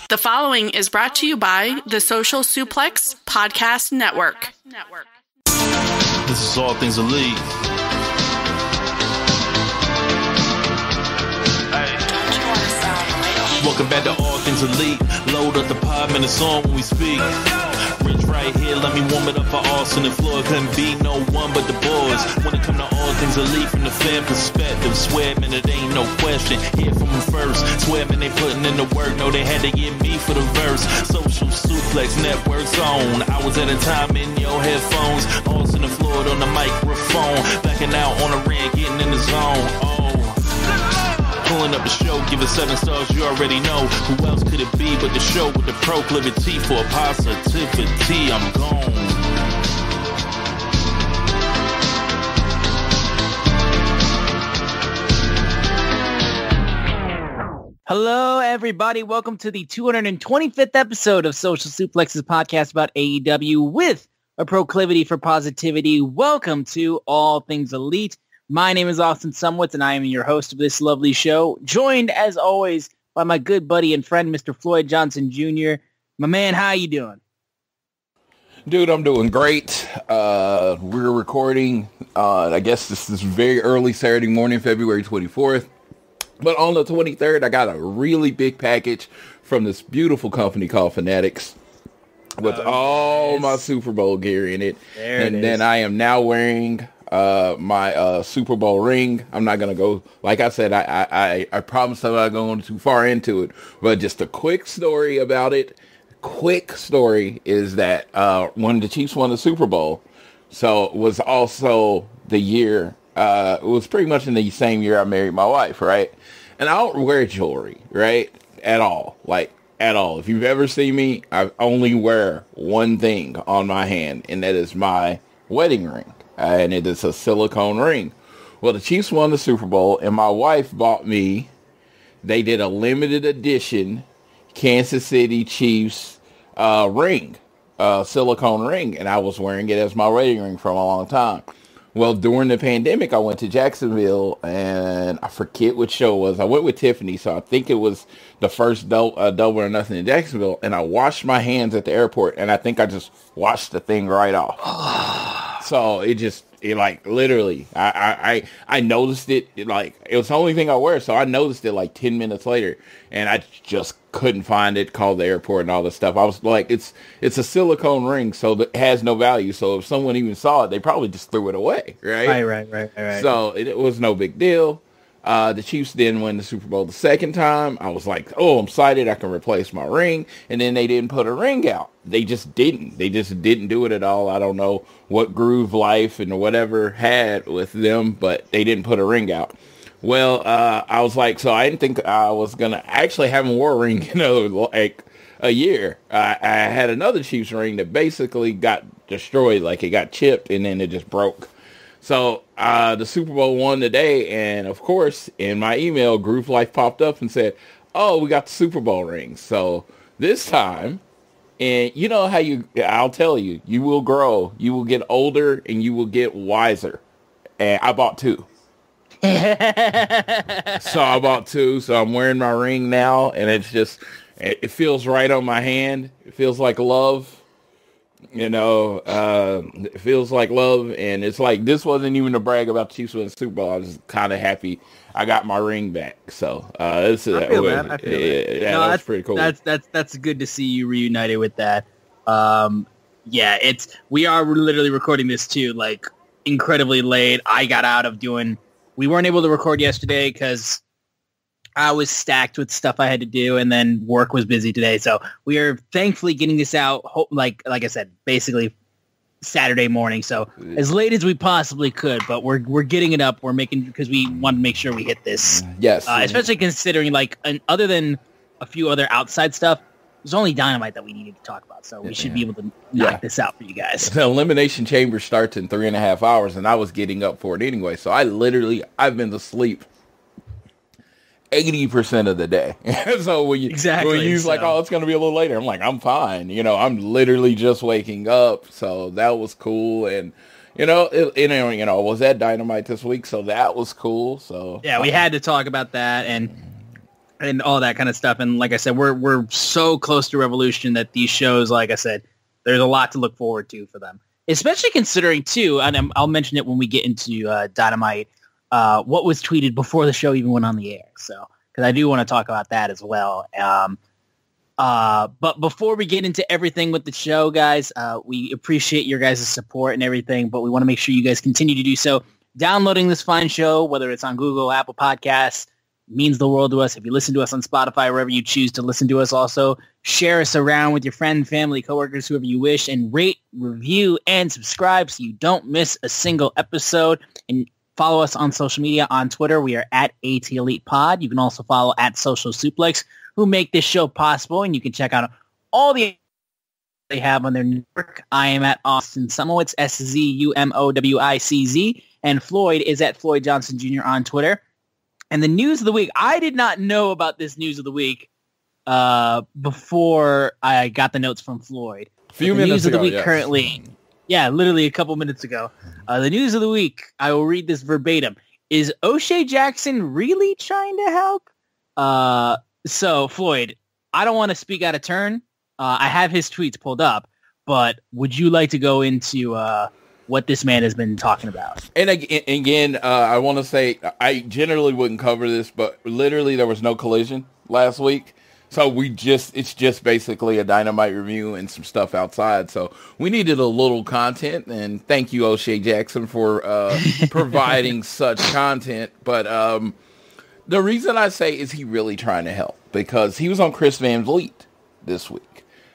The following is brought to you by the Social Suplex Podcast Network. This is All Things Elite. Welcome back to All Things Elite. Load up the pod, man, it's on when we speak. Rich right here, let me warm it up for Austin and Floyd. Couldn't be no one but the boys. When it come to All Things Elite from the fan perspective, swear, man, it ain't no question. Hear from them first. Swear, man, they putting in the work. No, they had to get me for the verse. Social Suplex Network's on. Hours at a time in your headphones. Austin and Floyd on the microphone. Backing out on the ring, getting in the zone. Pulling up the show, give it 7 stars, you already know. Who else could it be but the show with the proclivity for positivity? I'm gone. Hello, everybody. Welcome to the 225th episode of Social Suplex's podcast about AEW with a proclivity for positivity. Welcome to All Things Elite. My name is Austin Sumwitz, and I am your host of this lovely show, joined, as always, by my good buddy and friend, Mr. Floyd Johnson Jr. My man, how you doing? Dude, I'm doing great. We're recording, I guess this is very early Saturday morning, February 24th. But on the 23rd, I got a really big package from this beautiful company called Fanatics with all my Super Bowl gear in it. Then I am now wearing my Super Bowl ring. I'm not gonna go, like I said, I promise I'm not going too far into it, but just a quick story about it. Quick story is that when the Chiefs won the Super Bowl, so it was also the year, it was pretty much in the same year I married my wife, right? And I don't wear jewelry, right? At all. If you've ever seen me, I only wear one thing on my hand, and that is my wedding ring. And it is a silicone ring. Well, the Chiefs won the Super Bowl, and my wife bought me, they did a limited edition Kansas City Chiefs ring, silicone ring, and I was wearing it as my wedding ring for a long time. Well, during the pandemic, I went to Jacksonville, and I forget which show it was. I went with Tiffany, so I think it was the first Double or Nothing in Jacksonville, and I washed my hands at the airport, and I think I just washed the thing right off. So it like literally, I noticed it, it was the only thing I wear. So I noticed it like 10 minutes later, and I just couldn't find it, called the airport and all this stuff. I was like, it's a silicone ring, so it has no value. So if someone even saw it, they probably just threw it away. Right. So it was no big deal. The Chiefs didn't win the Super Bowl the second time. I was like, oh, I'm excited. I can replace my ring. And then they didn't put a ring out. They just didn't. They just didn't do it at all. I don't know what Groove Life and whatever had with them, but they didn't put a ring out. Well, I was like, so I didn't think I was going to actually haven't wore a ring in like a year. I had another Chiefs ring that basically got destroyed. Like it got chipped and then it just broke. So the Super Bowl won today, and of course, in my email, Groove Life popped up and said, oh, we got the Super Bowl ring. So this time, and you know how I'll tell you, you will grow, you will get older, and you will get wiser. And I bought 2. So I bought 2, so I'm wearing my ring now, and it feels right on my hand. It feels like love. It feels like love, and it's like, this wasn't even a brag about the Chiefs winning the Super Bowl. I was kind of happy I got my ring back. So I feel that. That was pretty cool. That's good to see you reunited with that. We are literally recording this too, like incredibly late. I got out of we weren't able to record yesterday because I was stacked with stuff I had to do, and then work was busy today. So we are thankfully getting this out, like I said, basically Saturday morning. So as late as we possibly could, but we're getting it up. We're making, because we want to make sure we hit this. Yes. Especially considering, other than a few other outside stuff, there's only Dynamite that we needed to talk about. So we should be able to knock this out for you guys. The Elimination Chamber starts in 3.5 hours, and I was getting up for it anyway. So I've been asleep 80% of the day. So when you like, oh, it's going to be a little later, I'm like, I'm fine. I'm literally just waking up. So that was cool. And, I was at Dynamite this week, so that was cool. So yeah, we had to talk about that. And and all that kind of stuff. And like I said, we're so close to Revolution that these shows, like I said, there's a lot to look forward to for them, especially considering too, and I'll mention it when we get into Dynamite, what was tweeted before the show even went on the air. So, because I do want to talk about that as well. But before we get into everything with the show, guys, we appreciate your guys' support and everything, but we want to make sure you guys continue to do so. Downloading this fine show, whether it's on Google, Apple Podcasts, means the world to us. If you listen to us on Spotify, wherever you choose to listen to us, also share us around with your friend, family, coworkers, whoever you wish, and rate, review, and subscribe so you don't miss a single episode. And follow us on social media. On Twitter, we are at ATElitePod. You can also follow at Social Suplex, who make this show possible, and you can check out all the they have on their network. I am at Austin Sumowitz, SZUMOWICZ, and Floyd is at Floyd Johnson Jr. on Twitter. And the news of the week, I did not know about this news of the week before I got the notes from Floyd. A few minutes news ago, of the week yes. currently, literally a couple minutes ago. The news of the week, I will read this verbatim. Is O'Shea Jackson really trying to help? So, Floyd, I don't want to speak out of turn. I have his tweets pulled up, but would you like to go into what this man has been talking about? And again, I want to say I generally wouldn't cover this, but literally there was no collision last week. So it's just basically a Dynamite review and some stuff outside. So we needed a little content, and thank you, O'Shea Jackson, for providing such content. But the reason I say is he really trying to help because he was on Chris Van Vliet this week.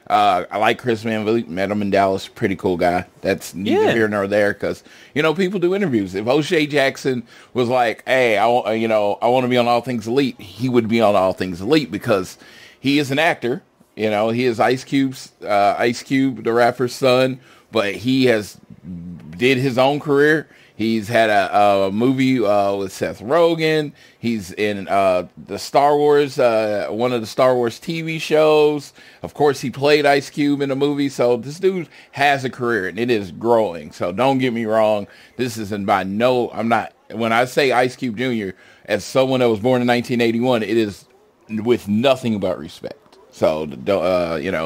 I like Chris Van Vliet, met him in Dallas, pretty cool guy. That's neither here nor there because, people do interviews. If O'Shea Jackson was like, hey, I want to be on All Things Elite, he would be on All Things Elite because he is an actor. He is Ice Cube, the rapper's son, but he did his own career. He's had a movie with Seth Rogen. He's in the Star Wars, one of the Star Wars TV shows. Of course, he played Ice Cube in a movie. So this dude has a career, and it is growing. So don't get me wrong. This isn't I'm not. When I say Ice Cube Jr., as someone that was born in 1981, it is with nothing but respect. So,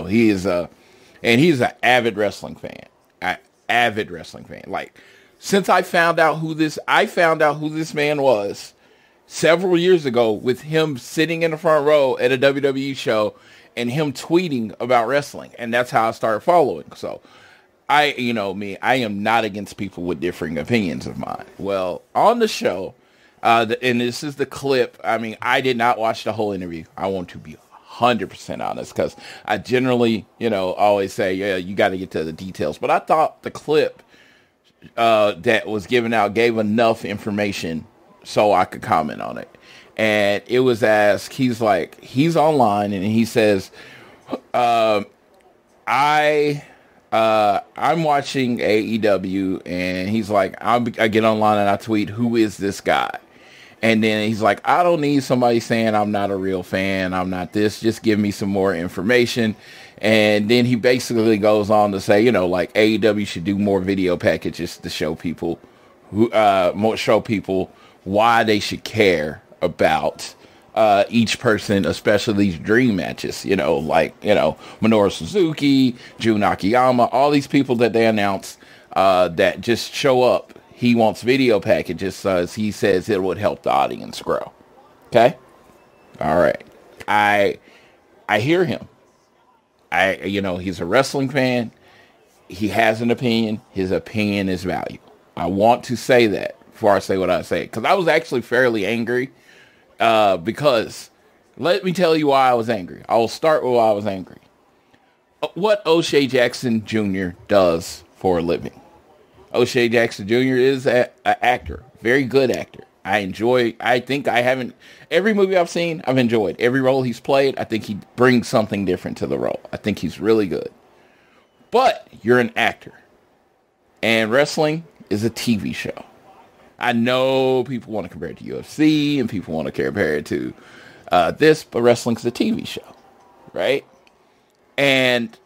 he is and he's an avid wrestling fan. Like, since I found out who this man was several years ago with him sitting in the front row at a WWE show and him tweeting about wrestling. And that's how I started following. So I am not against people with differing opinions of mine. Well, on the show, and this is the clip. I mean, I did not watch the whole interview. I want to be 100% honest because I generally, always say, yeah, you got to get to the details. But I thought the clip that was given out gave enough information so I could comment on it. And it was asked, he's online and he says, I'm watching AEW, and he's like, I get online and I tweet, who is this guy? And then he's like, I don't need somebody saying I'm not a real fan. I'm not this. Just give me some more information. And then he basically goes on to say, AEW should do more video packages to show people why they should care about each person, especially these dream matches, Minoru Suzuki, Jun Akiyama, all these people that they announce that just show up. He wants video packages as he says it would help the audience grow. Okay? All right. I hear him. He's a wrestling fan. He has an opinion. His opinion is valuable. I want to say that before I say what I say. Because I was actually fairly angry. Because, let me tell you why I was angry. I will start with why I was angry. What O'Shea Jackson Jr. does for a living. O'Shea Jackson Jr. is an actor. Very good actor. Every movie I've seen, I've enjoyed. Every role he's played, I think he brings something different to the role. I think he's really good. But you're an actor. And wrestling is a TV show. I know people want to compare it to UFC and people want to compare it to this, but wrestling's a TV show. Right? And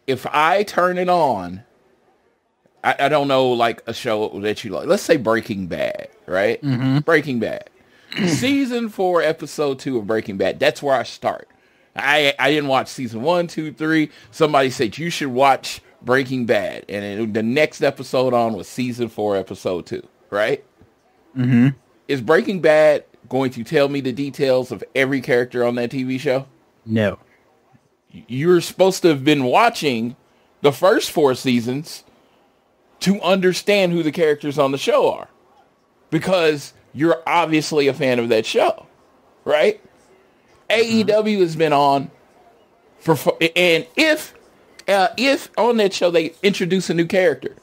if I turn it on, I don't know, like a show that you like. Let's say Breaking Bad, right? Mm-hmm. Breaking Bad. Season 4, episode 2 of Breaking Bad. That's where I start. I didn't watch season 1, 2, 3. Somebody said you should watch Breaking Bad. And the next episode on was season 4, episode 2. Right? Mm-hmm. Is Breaking Bad going to tell me the details of every character on that TV show? No. You're supposed to have been watching the first 4 seasons to understand who the characters on the show are. Because you're obviously a fan of that show. Right? AEW has been on and if on that show they introduce a new character,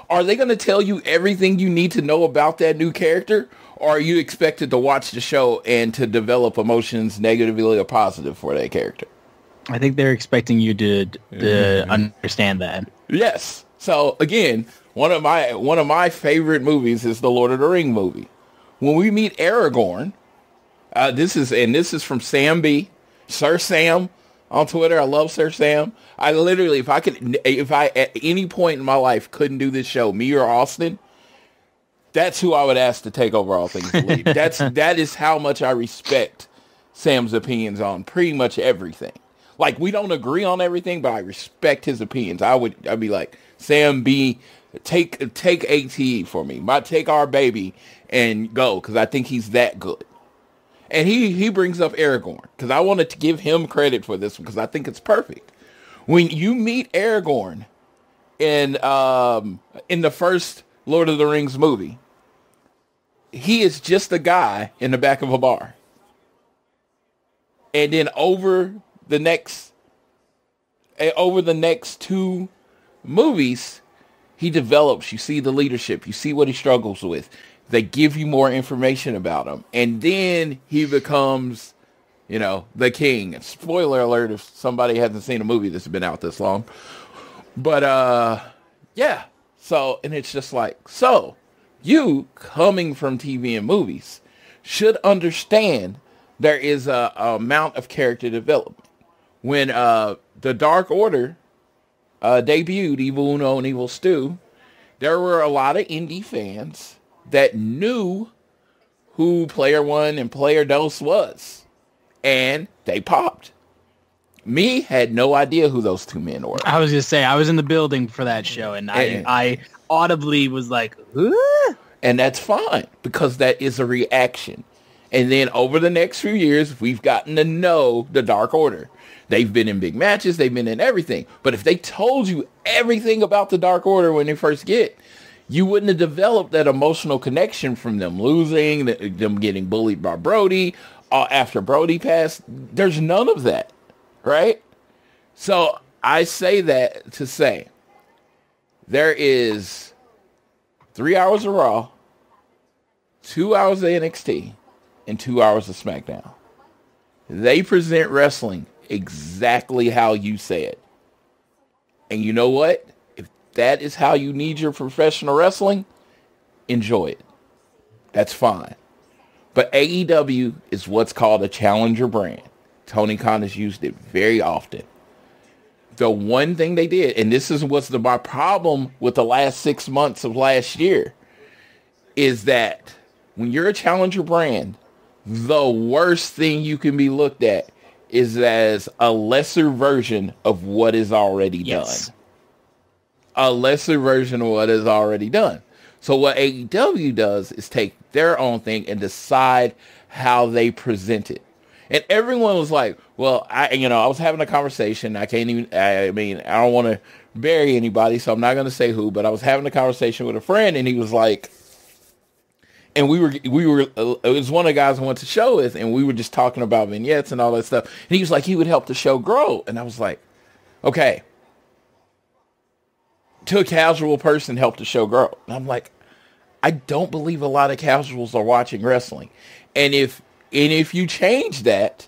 are they going to tell you everything you need to know about that new character? Or are you expected to watch the show and to develop emotions, negatively or positive, for that character? I think they're expecting you to understand that. Yes. So again, one of my favorite movies is the Lord of the Rings movie. When we meet Aragorn, this is from Sam B, Sir Sam on Twitter. I love Sir Sam. I literally, if I at any point in my life couldn't do this show, me or Austin, that's who I would ask to take over All Things Elite. That is how much I respect Sam's opinions on pretty much everything. Like, we don't agree on everything, but I respect his opinions. I'd be like, Sam B, take ATE for me. Take our baby and go, because I think he's that good. And he brings up Aragorn, because I wanted to give him credit for this one, because I think it's perfect. When you meet Aragorn in the first Lord of the Rings movie, he is just a guy in the back of a bar. And then over the next 2 movies, he develops. You see the leadership. You see what he struggles with. They give you more information about him. And then he becomes, the king. Spoiler alert if somebody hasn't seen a movie that's been out this long. But, yeah. So, and it's just like, you coming from TV and movies should understand there is a amount of character development. When the Dark Order debuted, Evil Uno and Evil Stu, there were a lot of indie fans that knew who Player One and Player Dos was. And they popped. Me had no idea who those 2 men were. I was going to say, I was in the building for that show, and I audibly was like, huh? And that's fine, because that is a reaction. And then over the next few years, we've gotten to know the Dark Order. They've been in big matches. They've been in everything. But if they told you everything about the Dark Order when they first get, you wouldn't have developed that emotional connection from them losing, them getting bullied by Brody, after Brody passed. There's none of that, right? So I say that to say there is 3 hours of Raw, 2 hours of NXT, and 2 hours of SmackDown. They present wrestling exactly how you say it. And you know what? If that is how you need your professional wrestling, enjoy it. That's fine. But AEW is what's called a challenger brand. Tony Khan has used it very often. The one thing they did, and this is what's my problem with the last 6 months of last year, is that when you're a challenger brand, the worst thing you can be looked at is as a lesser version of what is already done. A lesser version of what is already done. So what AEW does is take their own thing and decide how they present it. And everyone was like, well, I was having a conversation. I don't want to bury anybody, so I'm not going to say who, but I was having a conversation with a friend, and he was like, and we were, it was one of the guys I went to show with, and we were just talking about vignettes and all that stuff. And he was like, he would help the show grow. And I was like, okay, to a casual person, help the show grow. And I'm like, I don't believe a lot of casuals are watching wrestling. And if you change that,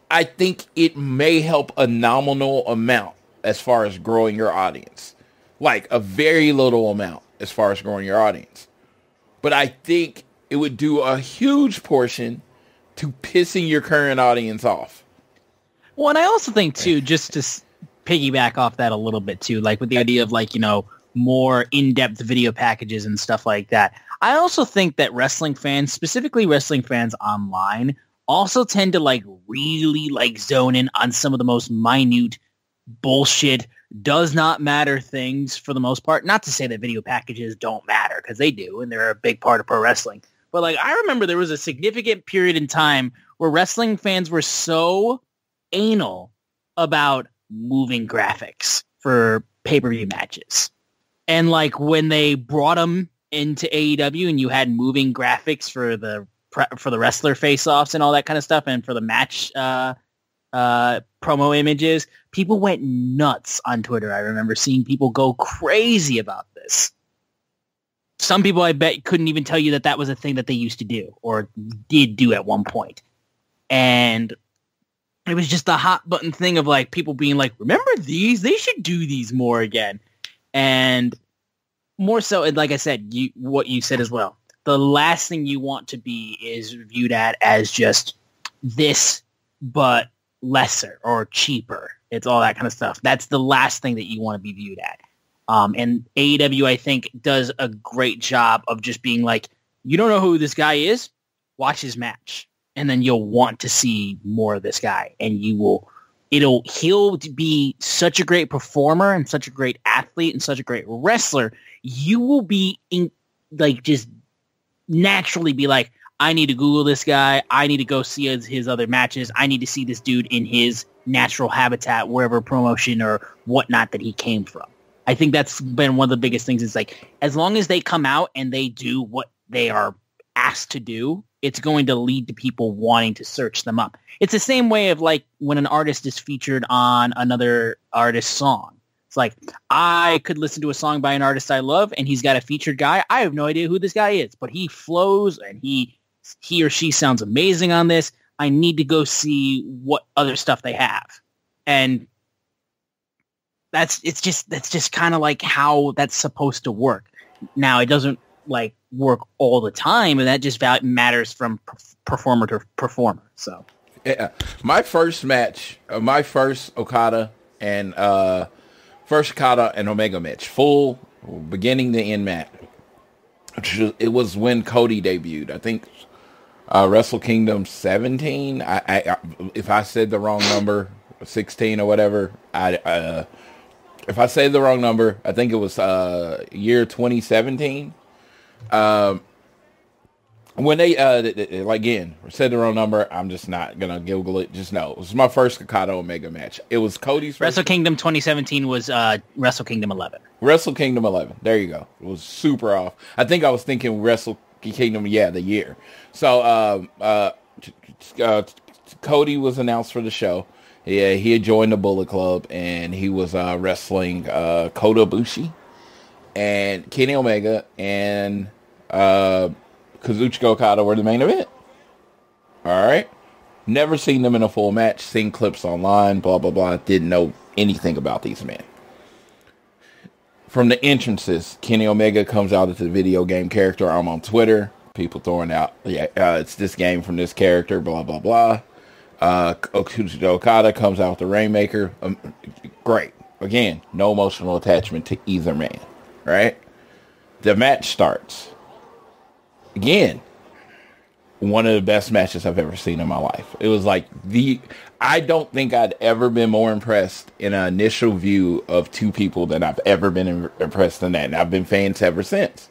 I think it may help a nominal amount as far as growing your audience. Like a very little amount as far as growing your audience. But I think it would do a huge portion to pissing your current audience off. Well, and I also think, too, just to piggyback off that a little bit, too, like with the idea of, like, more in-depth video packages and stuff like that, I also think that wrestling fans, specifically wrestling fans online, also tend to like really like zone in on some of the most minute bullshit, does not matter things for the most part. Not to say that video packages don't matter, because they do, and they're a big part of pro wrestling. But like, I remember there was a significant period in time where wrestling fans were so anal about moving graphics for pay-per-view matches. And like when they brought them into AEW and you had moving graphics for the wrestler face-offs and all that kind of stuff, and for the match promo images, people went nuts on Twitter. I remember seeing people go crazy about this. Some people, I bet, couldn't even tell you that that was a thing that they used to do or did do at one point. And it was just the hot button thing of like people being like, remember these? They should do these more again. And more so, and like I said, what you said as well, the last thing you want to be is viewed at as just this, but lesser or cheaper. It's all that kind of stuff. That's the last thing that you want to be viewed at. And AEW, I think, does a great job of just being like, you don't know who this guy is? Watch his match. And then you'll want to see more of this guy. And he'll be such a great performer and such a great athlete and such a great wrestler. You will be just naturally be like, I need to Google this guy. I need to go see his other matches. I need to see this dude in his natural habitat, wherever promotion or whatnot that he came from. I think that's been one of the biggest things. Is like, as long as they come out and they do what they are asked to do, it's going to lead to people wanting to search them up. It's the same way of like when an artist is featured on another artist's song. It's like, I could listen to a song by an artist I love and he's got a featured guy. I have no idea who this guy is, but he flows and he or she sounds amazing on this. I need to go see what other stuff they have. And that's just kind of like how that's supposed to work. Now, it doesn't like work all the time, and that just matters from performer to performer. So, yeah, my first match, my first Okada and Omega match, full beginning to end match. It was when Cody debuted. I think Wrestle Kingdom 17. I if I said the wrong number, 16 or whatever, if I say the wrong number, I think it was year 2017. When they again said the wrong number, I'm just not gonna Google it. Just know it was my first Okada Omega match. It was Cody's first. Wrestle Kingdom 2017 was Wrestle Kingdom 11. Wrestle Kingdom 11. There you go. It was super off. I think I was thinking Wrestle Kingdom, the year. So Cody was announced for the show. Yeah, he had joined the Bullet Club, and he was wrestling Kota Ibushi and Kenny Omega and Kazuchika Okada were the main event. All right. Never seen them in a full match. Seen clips online, blah, blah, blah. Didn't know anything about these men. From the entrances, Kenny Omega comes out as the video game character. I'm on Twitter. People throwing out, it's this game from this character, blah, blah, blah. Kazuchika Okada comes out with the Rainmaker. Great. Again, no emotional attachment to either man. Right? The match starts. Again, one of the best matches I've ever seen in my life. It was like I don't think I'd ever been more impressed in an initial view of two people than I've ever been impressed in that. And I've been fans ever since.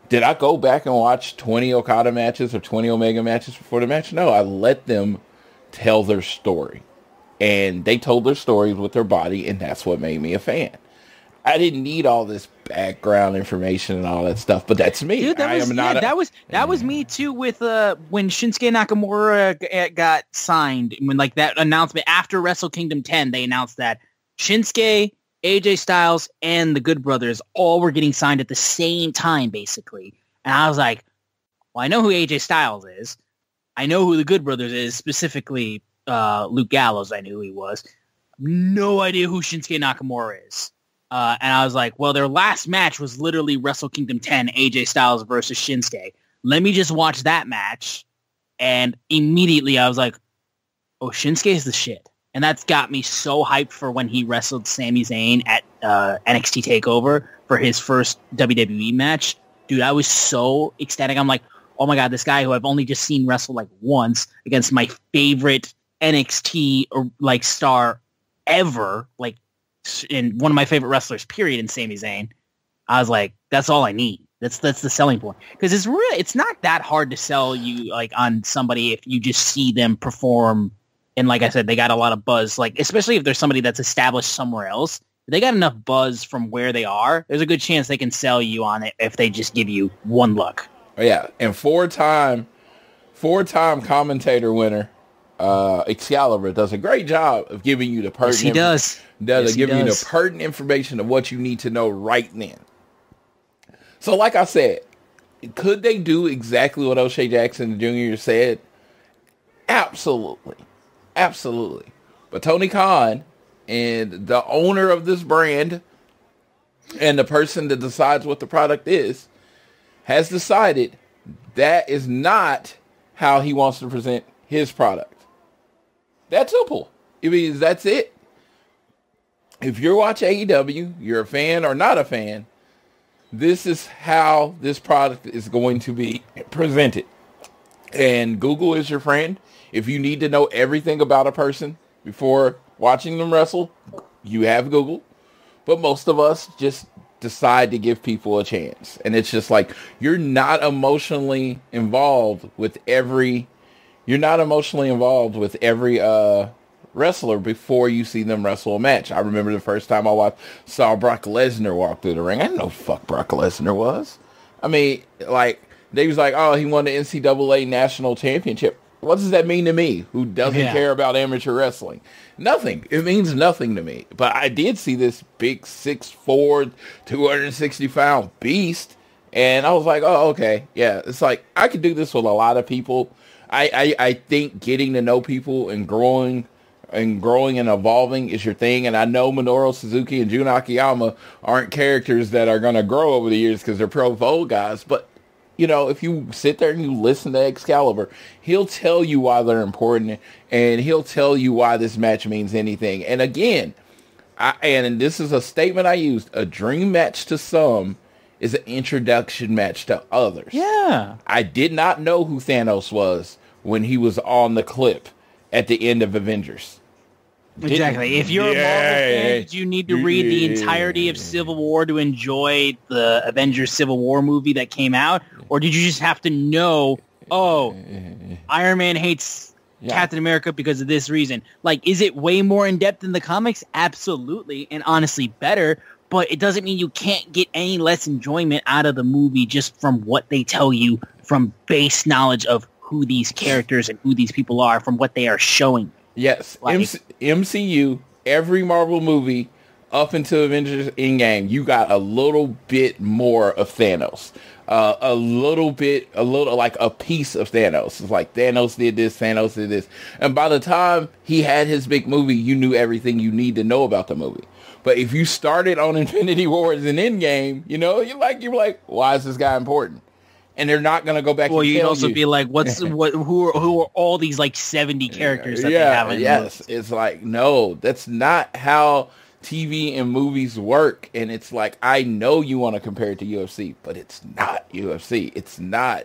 Did I go back and watch 20 Okada matches or 20 Omega matches before the match? No, I let them tell their story. And they told their stories with their body, and that's what made me a fan. I didn't need all this background information and all that stuff, but that's me. Dude, that was me too with when Shinsuke Nakamura got signed. When like that announcement after Wrestle Kingdom 10, they announced that Shinsuke, AJ Styles, and the Good Brothers all were getting signed at the same time, basically. And I was like, well, I know who AJ Styles is. I know who the Good Brothers is, specifically Luke Gallows. I knew who he was. No idea who Shinsuke Nakamura is. And I was like, well, their last match was literally Wrestle Kingdom 10, AJ Styles versus Shinsuke. Let me just watch that match. And immediately I was like, oh, Shinsuke is the shit. And that's got me so hyped for when he wrestled Sami Zayn at NXT TakeOver for his first WWE match. dude, I was so ecstatic. I'm like, oh my God, this guy who I've only just seen wrestle like once against my favorite NXT or like star ever, like in one of my favorite wrestlers, period, in Sami Zayn. I was like, that's all I need. That's the selling point. Because it's not that hard to sell you like on somebody if you just see them perform. And like I said, they got a lot of buzz, like especially if there's somebody that's established somewhere else. If they got enough buzz from where they are, there's a good chance they can sell you on it if they just give you one look. Yeah, and four-time commentator winner, Excalibur does a great job of giving you the pertinent. Yes, he does. You the pertinent information of what you need to know right then. So, like I said, could they do exactly what O'Shea Jackson Jr. said? Absolutely, absolutely. But Tony Khan and the owner of this brand and the person that decides what the product is has decided that is not how he wants to present his product. That's simple. I mean, that's it. If you're watching AEW, you're a fan or not a fan, this is how this product is going to be presented. And Google is your friend. If you need to know everything about a person before watching them wrestle, you have Google. But most of us just decide to give people a chance. And it's just like, you're not emotionally involved with every wrestler before you see them wrestle a match. I remember the first time I saw Brock Lesnar walk through the ring. I didn't know who the fuck Brock Lesnar was. I mean, like, they was like, oh, he won the NCAA national championship. What does that mean to me, who doesn't care about amateur wrestling? Nothing. It means nothing to me. But I did see this big 6'4", 260-pound beast, and I was like, oh, okay. Yeah, it's like, I could do this with a lot of people. I think getting to know people and growing and evolving is your thing. And I know Minoru Suzuki and Jun Akiyama aren't characters that are going to grow over the years because they're pro old guys, but you know, if you sit there and you listen to Excalibur, he'll tell you why they're important, and he'll tell you why this match means anything. And again, and this is a statement I used, a dream match to some is an introduction match to others. Yeah. I did not know who Thanos was when he was on the clip at the end of Avengers. Exactly. If you're a Marvel fan, you need to read the entirety of Civil War to enjoy the Avengers Civil War movie that came out? Or did you just have to know, oh, Iron Man hates Captain America because of this reason? Like, is it way more in-depth in the comics? Absolutely. And honestly, better. But it doesn't mean you can't get any less enjoyment out of the movie just from what they tell you from base knowledge of who these characters and who these people are from what they are showing. Yes, like, MCU, every Marvel movie up until Avengers Endgame, you got a little bit more of Thanos. A little like a piece of Thanos. It's like Thanos did this. And by the time he had his big movie, you knew everything you need to know about the movie. But if you started on Infinity Wars and Endgame, you know, you're like, why is this guy important? And they're not going to go back. Well, and you'd tell also you. Be like, who are all these like 70 characters that they have? Yes, it's like, no, that's not how TV and movies work. And it's like, I know you want to compare it to UFC, but it's not UFC. It's not.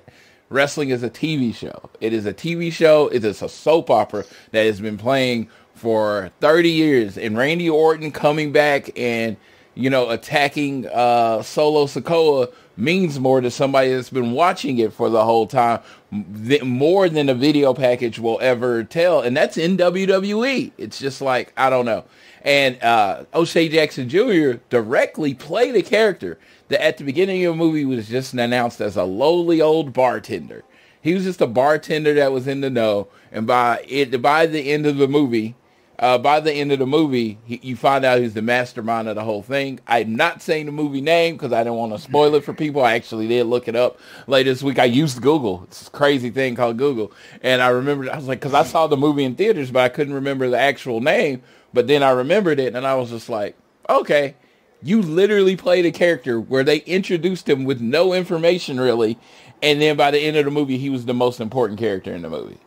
Wrestling is a TV show. It is a TV show. It is a soap opera that has been playing for 30 years. And Randy Orton coming back and, you know, attacking Solo Sikoa means more to somebody that's been watching it for the whole time, more than a video package will ever tell. And that's in WWE. It's just like, I don't know. And O'Shea Jackson Jr. directly played a character that at the beginning of the movie was just announced as a lowly old bartender. He was just a bartender that was in the know. And by the end of the movie, you find out he's the mastermind of the whole thing. I'm not saying the movie name because I don't want to spoil it for people. I actually did look it up later this week. I used Google. It's this crazy thing called Google. And I remembered, I was like, because I saw the movie in theaters, but I couldn't remember the actual name. But then I remembered it, and I was just like, okay, you literally played a character where they introduced him with no information really. And then by the end of the movie, he was the most important character in the movie.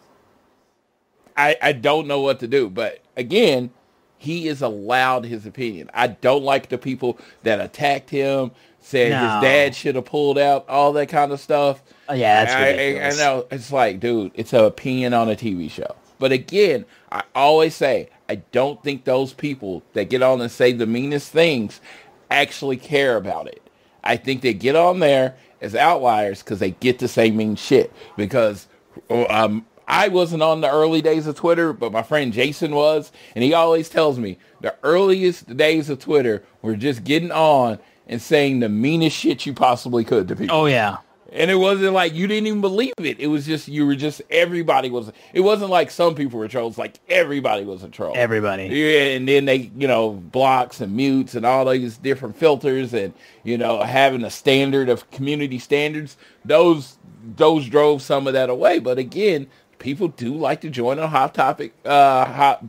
I don't know what to do. But again, he is allowed his opinion. I don't like the people that attacked him, said his dad should have pulled out, all that kind of stuff. Oh, yeah, that's ridiculous. I know. It's like, dude, it's an opinion on a TV show. But again, I always say, I don't think those people that get on and say the meanest things actually care about it. I think they get on there as outliers because they get to say mean shit. Because I wasn't on the early days of Twitter, but my friend Jason was. And he always tells me the earliest days of Twitter were just getting on and saying the meanest shit you possibly could to people. Oh, yeah. And it wasn't like you didn't even believe it. It was just, everybody was, it wasn't like some people were trolls, like everybody was a troll. Everybody. Yeah, and then they, blocks and mutes and all these different filters and, having a standard of community standards, those drove some of that away. But again, people do like to join on hot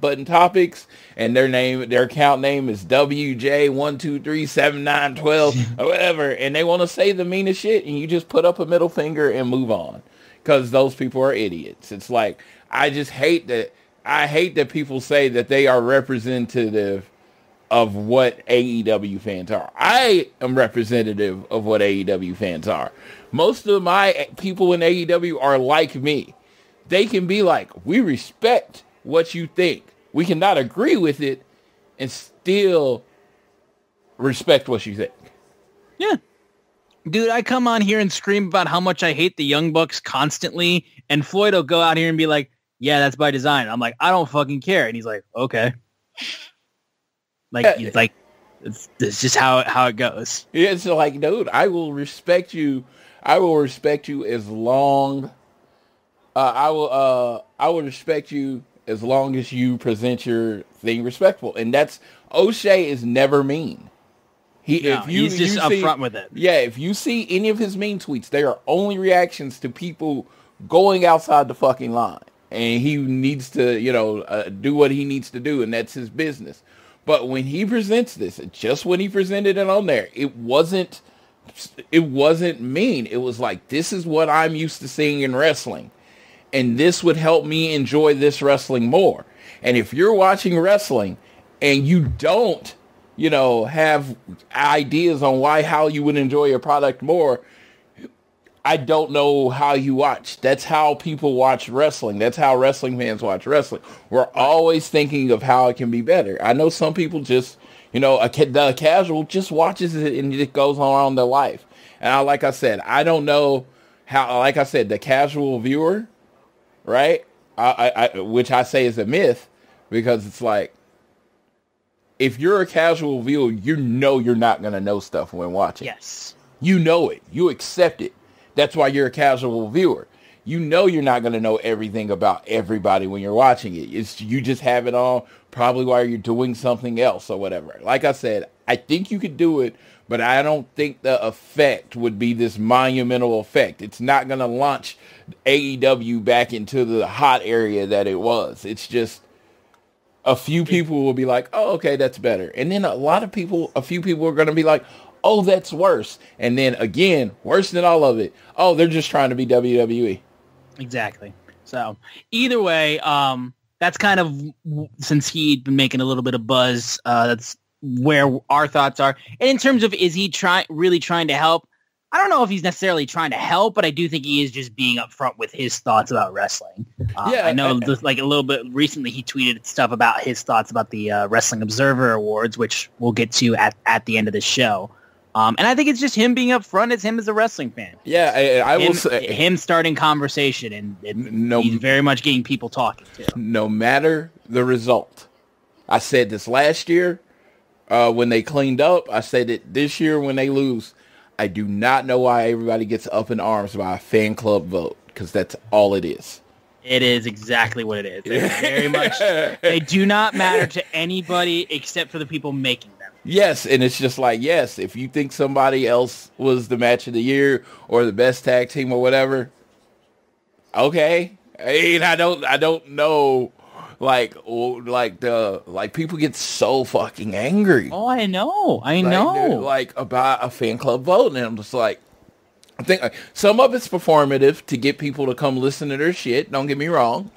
button topics, and their account name is WJ1237912 or whatever, and they want to say the meanest shit, and you just put up a middle finger and move on, because those people are idiots. It's like, I hate that people say that they are representative of what AEW fans are. I am representative of what AEW fans are. Most of my people in AEW are like me. They can be like, we respect what you think. We cannot agree with it and still respect what you think. Yeah. Dude, I come on here and scream about how much I hate the Young Bucks constantly, and Floyd will go out here and be like, yeah, that's by design. I'm like, I don't fucking care. And he's like, okay. It's just how it goes. Yeah, it's like, dude, I will respect you. I will respect you as long... I will respect you as long as you present your thing respectful, and that's O'Shea is never mean. He's just upfront with it. Yeah, if you see any of his mean tweets, they are only reactions to people going outside the fucking line, and he needs to do what he needs to do, and that's his business. But when he presents this, just when he presented it on there, it wasn't mean. It was like, this is what I'm used to seeing in wrestling. And this would help me enjoy this wrestling more. And if you're watching wrestling and you don't, have ideas on how you would enjoy your product more, I don't know how you watch. That's how people watch wrestling. That's how wrestling fans watch wrestling. We're always thinking of how it can be better. I know some people just, the casual just watches it and it goes on their life. And like I said, I don't know how, like I said, the casual viewer, right? Which I say is a myth, because it's like, if you're a casual viewer, you're not going to know stuff when watching. Yes. You know it. You accept it. That's why you're a casual viewer. You're not going to know everything about everybody when you're watching it. You just have it on probably while you're doing something else or whatever. Like I said, I think you could do it, but I don't think the effect would be this monumental effect. It's not going to launch AEW back into the hot area that it was. It's just a few people will be like, oh, okay, that's better. And then a few people are going to be like, oh, that's worse. And then again, worse than all of it, oh, they're just trying to be WWE. Exactly. So either way, that's kind of, since he'd been making a little bit of buzz, that's where our thoughts are. And in terms of, is he really trying to help? I don't know if he's necessarily trying to help, but I do think he is just being upfront with his thoughts about wrestling. I know like a little bit recently he tweeted stuff about his thoughts about the Wrestling Observer Awards, which we'll get to at the end of the show. And I think it's just him being upfront as him as a wrestling fan. Yeah, I will say, him starting conversation, and he's very much getting people talking too. No matter the result. I said this last year when they cleaned up. I said it this year when they lose. I do not know why everybody gets up in arms by a fan club vote, because that's all it is. It is exactly what it is. They're very much, they do not matter to anybody except for the people making them. Yes, and it's just like, yes, if you think somebody else was the match of the year or the best tag team or whatever, okay. I mean, I don't know. Like people get so fucking angry. Oh, I know. Dude, like about a fan club vote, and I'm just like, I think some of it's performative to get people to come listen to their shit. Don't get me wrong.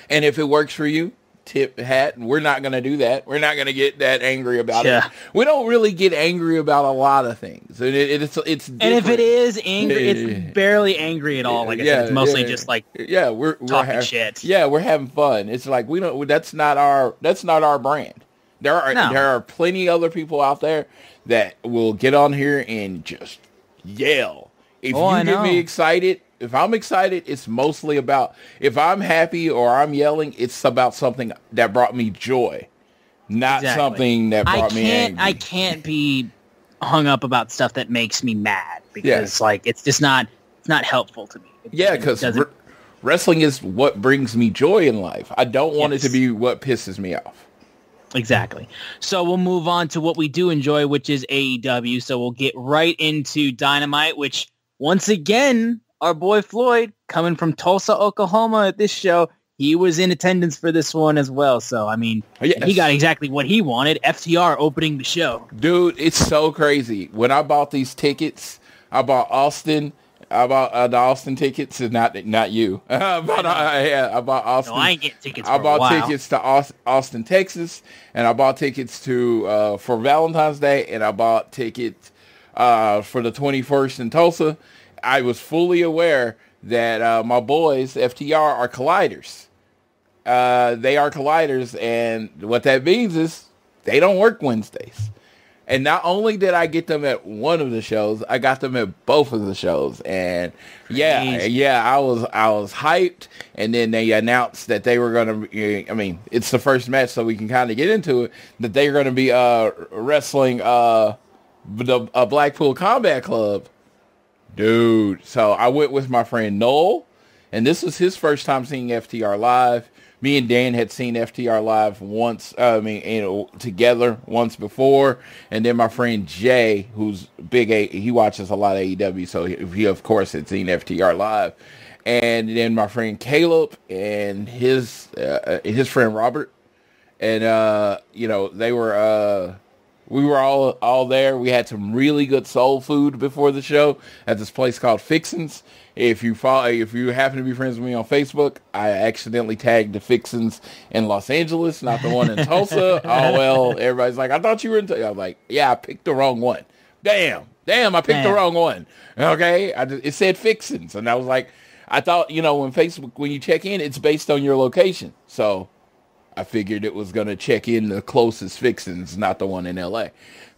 And if it works for you, tip hat, and we're not going to do that. We're not going to get that angry about it. We don't really get angry about a lot of things. And it's different. And if it is angry, it's barely angry at all. Like I said, it's mostly just like we're talking shit. Yeah, we're having fun. It's like we don't. That's not our brand. There are plenty other people out there that will get on here and just yell. If you get me excited, if I'm excited, it's mostly about, if I'm happy or I'm yelling, it's about something that brought me joy, not something that brought me anger. I can't be hung up about stuff that makes me mad because like it's just not helpful to me. Because wrestling is what brings me joy in life. I don't want it to be what pisses me off. Exactly. So we'll move on to what we do enjoy, which is AEW. So we'll get right into Dynamite, which once again, our boy Floyd, coming from Tulsa, Oklahoma at this show, he was in attendance for this one as well. So, I mean, he got exactly what he wanted. FTR opening the show. Dude, it's so crazy. When I bought these tickets, I bought Austin. I bought the Austin tickets, and not you. I bought Austin. No, I ain't getting tickets. I bought tickets to Austin, Texas, and I bought tickets to for Valentine's Day, and I bought tickets for the 21st in Tulsa. I was fully aware that my boys FTR are colliders. They are colliders, and what that means is they don't work Wednesdays. And not only did I get them at one of the shows, I got them at both of the shows. And I was hyped. And then they announced that they were going to, I mean, it's the first match, so we can kind of get into it, that they're going to be wrestling the Blackpool Combat Club. Dude, so I went with my friend Noel, and this was his first time seeing FTR live. Me and Dan had seen FTR live once, together once before. And then my friend Jay, who's he watches a lot of AEW, so he of course had seen FTR live. And then my friend Caleb and his friend Robert. And, they were, we were all there. We had some really good soul food before the show at this place called Fixin's. If you happen to be friends with me on Facebook, I accidentally tagged the Fixins in Los Angeles, not the one in Tulsa. Oh, well, everybody's like, I thought you were in Tulsa. I was like, yeah, I picked the wrong one. Damn, I picked the wrong one. Okay, it said Fixins. And I was like, I thought, when you check in, it's based on your location. So I figured it was going to check in the closest Fixins, not the one in LA.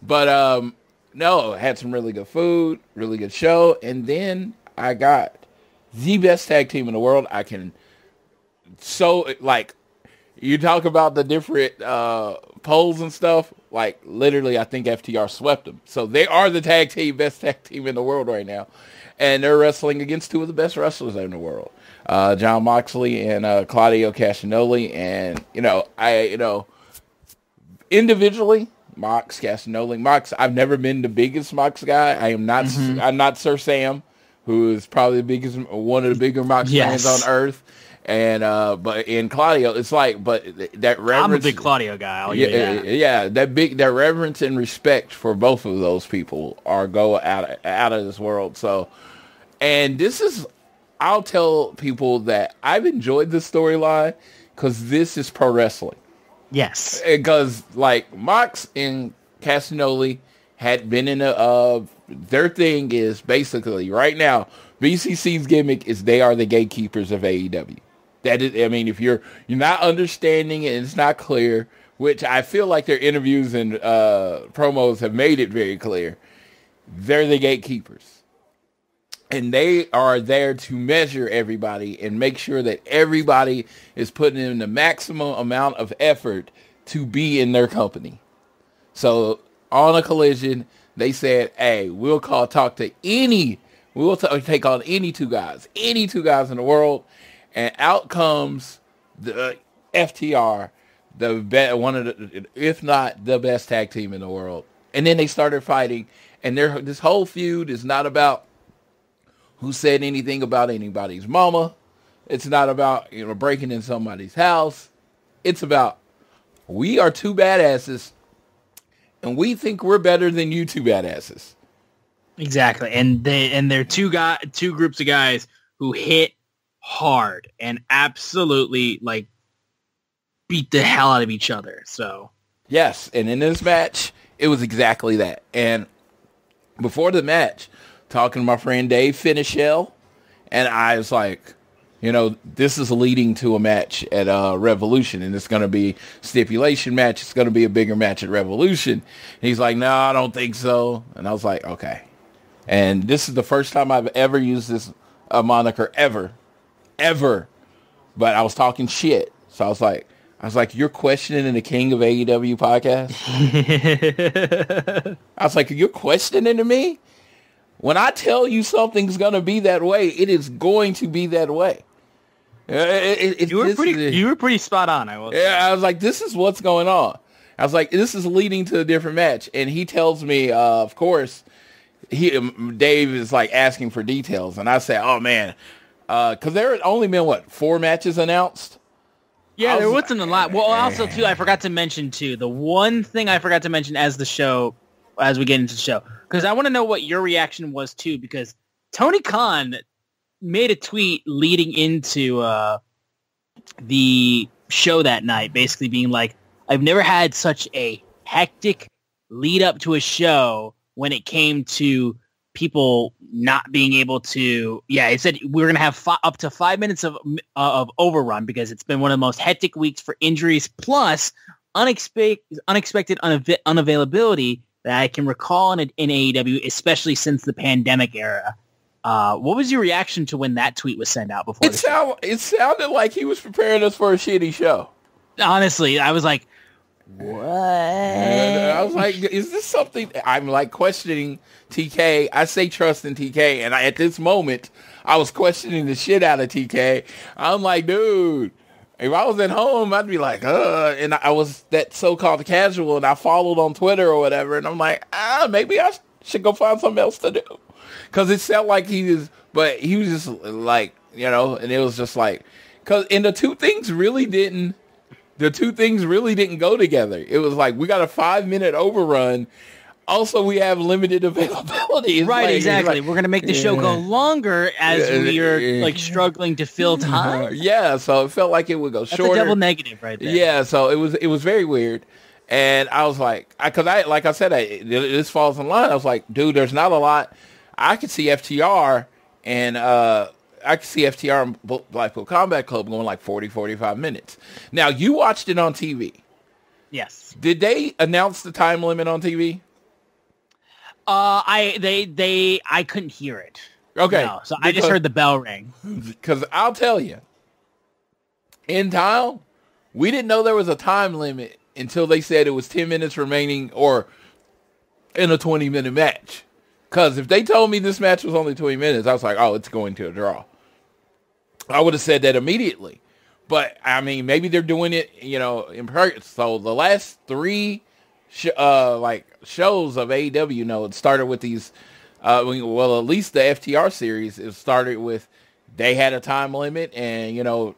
But no, had some really good food, really good show. And then I got the best tag team in the world. You talk about the different polls and stuff, like literally I think FTR swept them. So they are the best tag team in the world right now. And they're wrestling against two of the best wrestlers in the world. John Moxley and Claudio Castagnoli. And, individually, Mox, I've never been the biggest Mox guy. I'm not Sir Sam, who is probably one of the bigger Mox fans on earth. And but in Claudio, it's like, but that reverence. I'm a big Claudio guy. That reverence and respect for both of those people go out of this world. So, and this is, I'll tell people that I've enjoyed this storyline because this is pro wrestling. Yes, because like Mox and Castagnoli had been in their thing is basically right now, BCC's gimmick is they are the gatekeepers of AEW. That is, I mean, if you're not understanding it and it's not clear, which I feel like their interviews and promos have made it very clear, they're the gatekeepers. And they are there to measure everybody and make sure that everybody is putting in the maximum amount of effort to be in their company. So on a Collision, they said, hey, we'll take on any two guys in the world. And out comes the FTR, one of the, if not the best tag team in the world. And then they started fighting, and this whole feud is not about who said anything about anybody's mama. It's not about breaking in somebody's house. It's about we are two badasses, and we think we're better than you two badasses. Exactly, and they're two groups of guys who hit hard and absolutely like beat the hell out of each other. So yes, and in this match, it was exactly that. And before the match, talking to my friend Dave Finishell, and I was like, this is leading to a match at Revolution, and it's going to be stipulation match. It's going to be a bigger match at Revolution. And he's like, no, I don't think so. And I was like, okay. And this is the first time I've ever used this moniker ever. But I was talking shit. So I was like, you're questioning the king of AEW podcast? I was like, you're questioning me? When I tell you something's going to be that way, it is going to be that way. You were pretty spot on. I was like, this is what's going on. I was like, this is leading to a different match. And he tells me, of course, Dave is like asking for details. And I say, oh man, because there had only been 4 matches announced. Yeah, there wasn't a lot. Well, also too, I forgot to mention too, the one thing I forgot to mention as we get into the show, because I want to know what your reaction was too, because Tony Khan made a tweet leading into the show that night, basically being like, I've never had such a hectic lead up to a show when it came to people not being able to, he said we're going to have up to 5 minutes of overrun because it's been one of the most hectic weeks for injuries plus unexpected unavailability that I can recall in AEW, especially since the pandemic era. What was your reaction to when that tweet was sent out before? It sounded like he was preparing us for a shitty show. Honestly, I was like, what? I was like, is this something? I'm like questioning TK. I say trust in TK. And at this moment, I was questioning the shit out of TK. I'm like, dude, if I was at home, I'd be like, and I was that so-called casual and I followed on Twitter or whatever. And I'm like, maybe I should go find something else to do. Cause it felt like he was just like, and it was just like, and the two things really didn't go together. It was like, we got a 5-minute overrun. Also, we have limited availability. It's right, like, exactly. We're going to make the show go longer as we are like struggling to fill time. Yeah, so it felt like it would go shorter. That's a double negative right there. Yeah, so it was very weird. And I was like, like I said, this falls in line. I was like, dude, there's not a lot. I could see FTR and Blackpool Combat Club going like 40, 45 minutes. Now, you watched it on TV. Yes. Did they announce the time limit on TV? I couldn't hear it. Okay. No, so I just heard the bell ring. Because I'll tell you, in time, we didn't know there was a time limit until they said it was 10 minutes remaining or in a 20-minute match. Because if they told me this match was only 20 minutes, I was like, oh, it's going to a draw. I would have said that immediately. But, I mean, maybe they're doing it, in part. So the last 3 shows of AEW, it started with these, at least the FTR series, it started with they had a time limit and,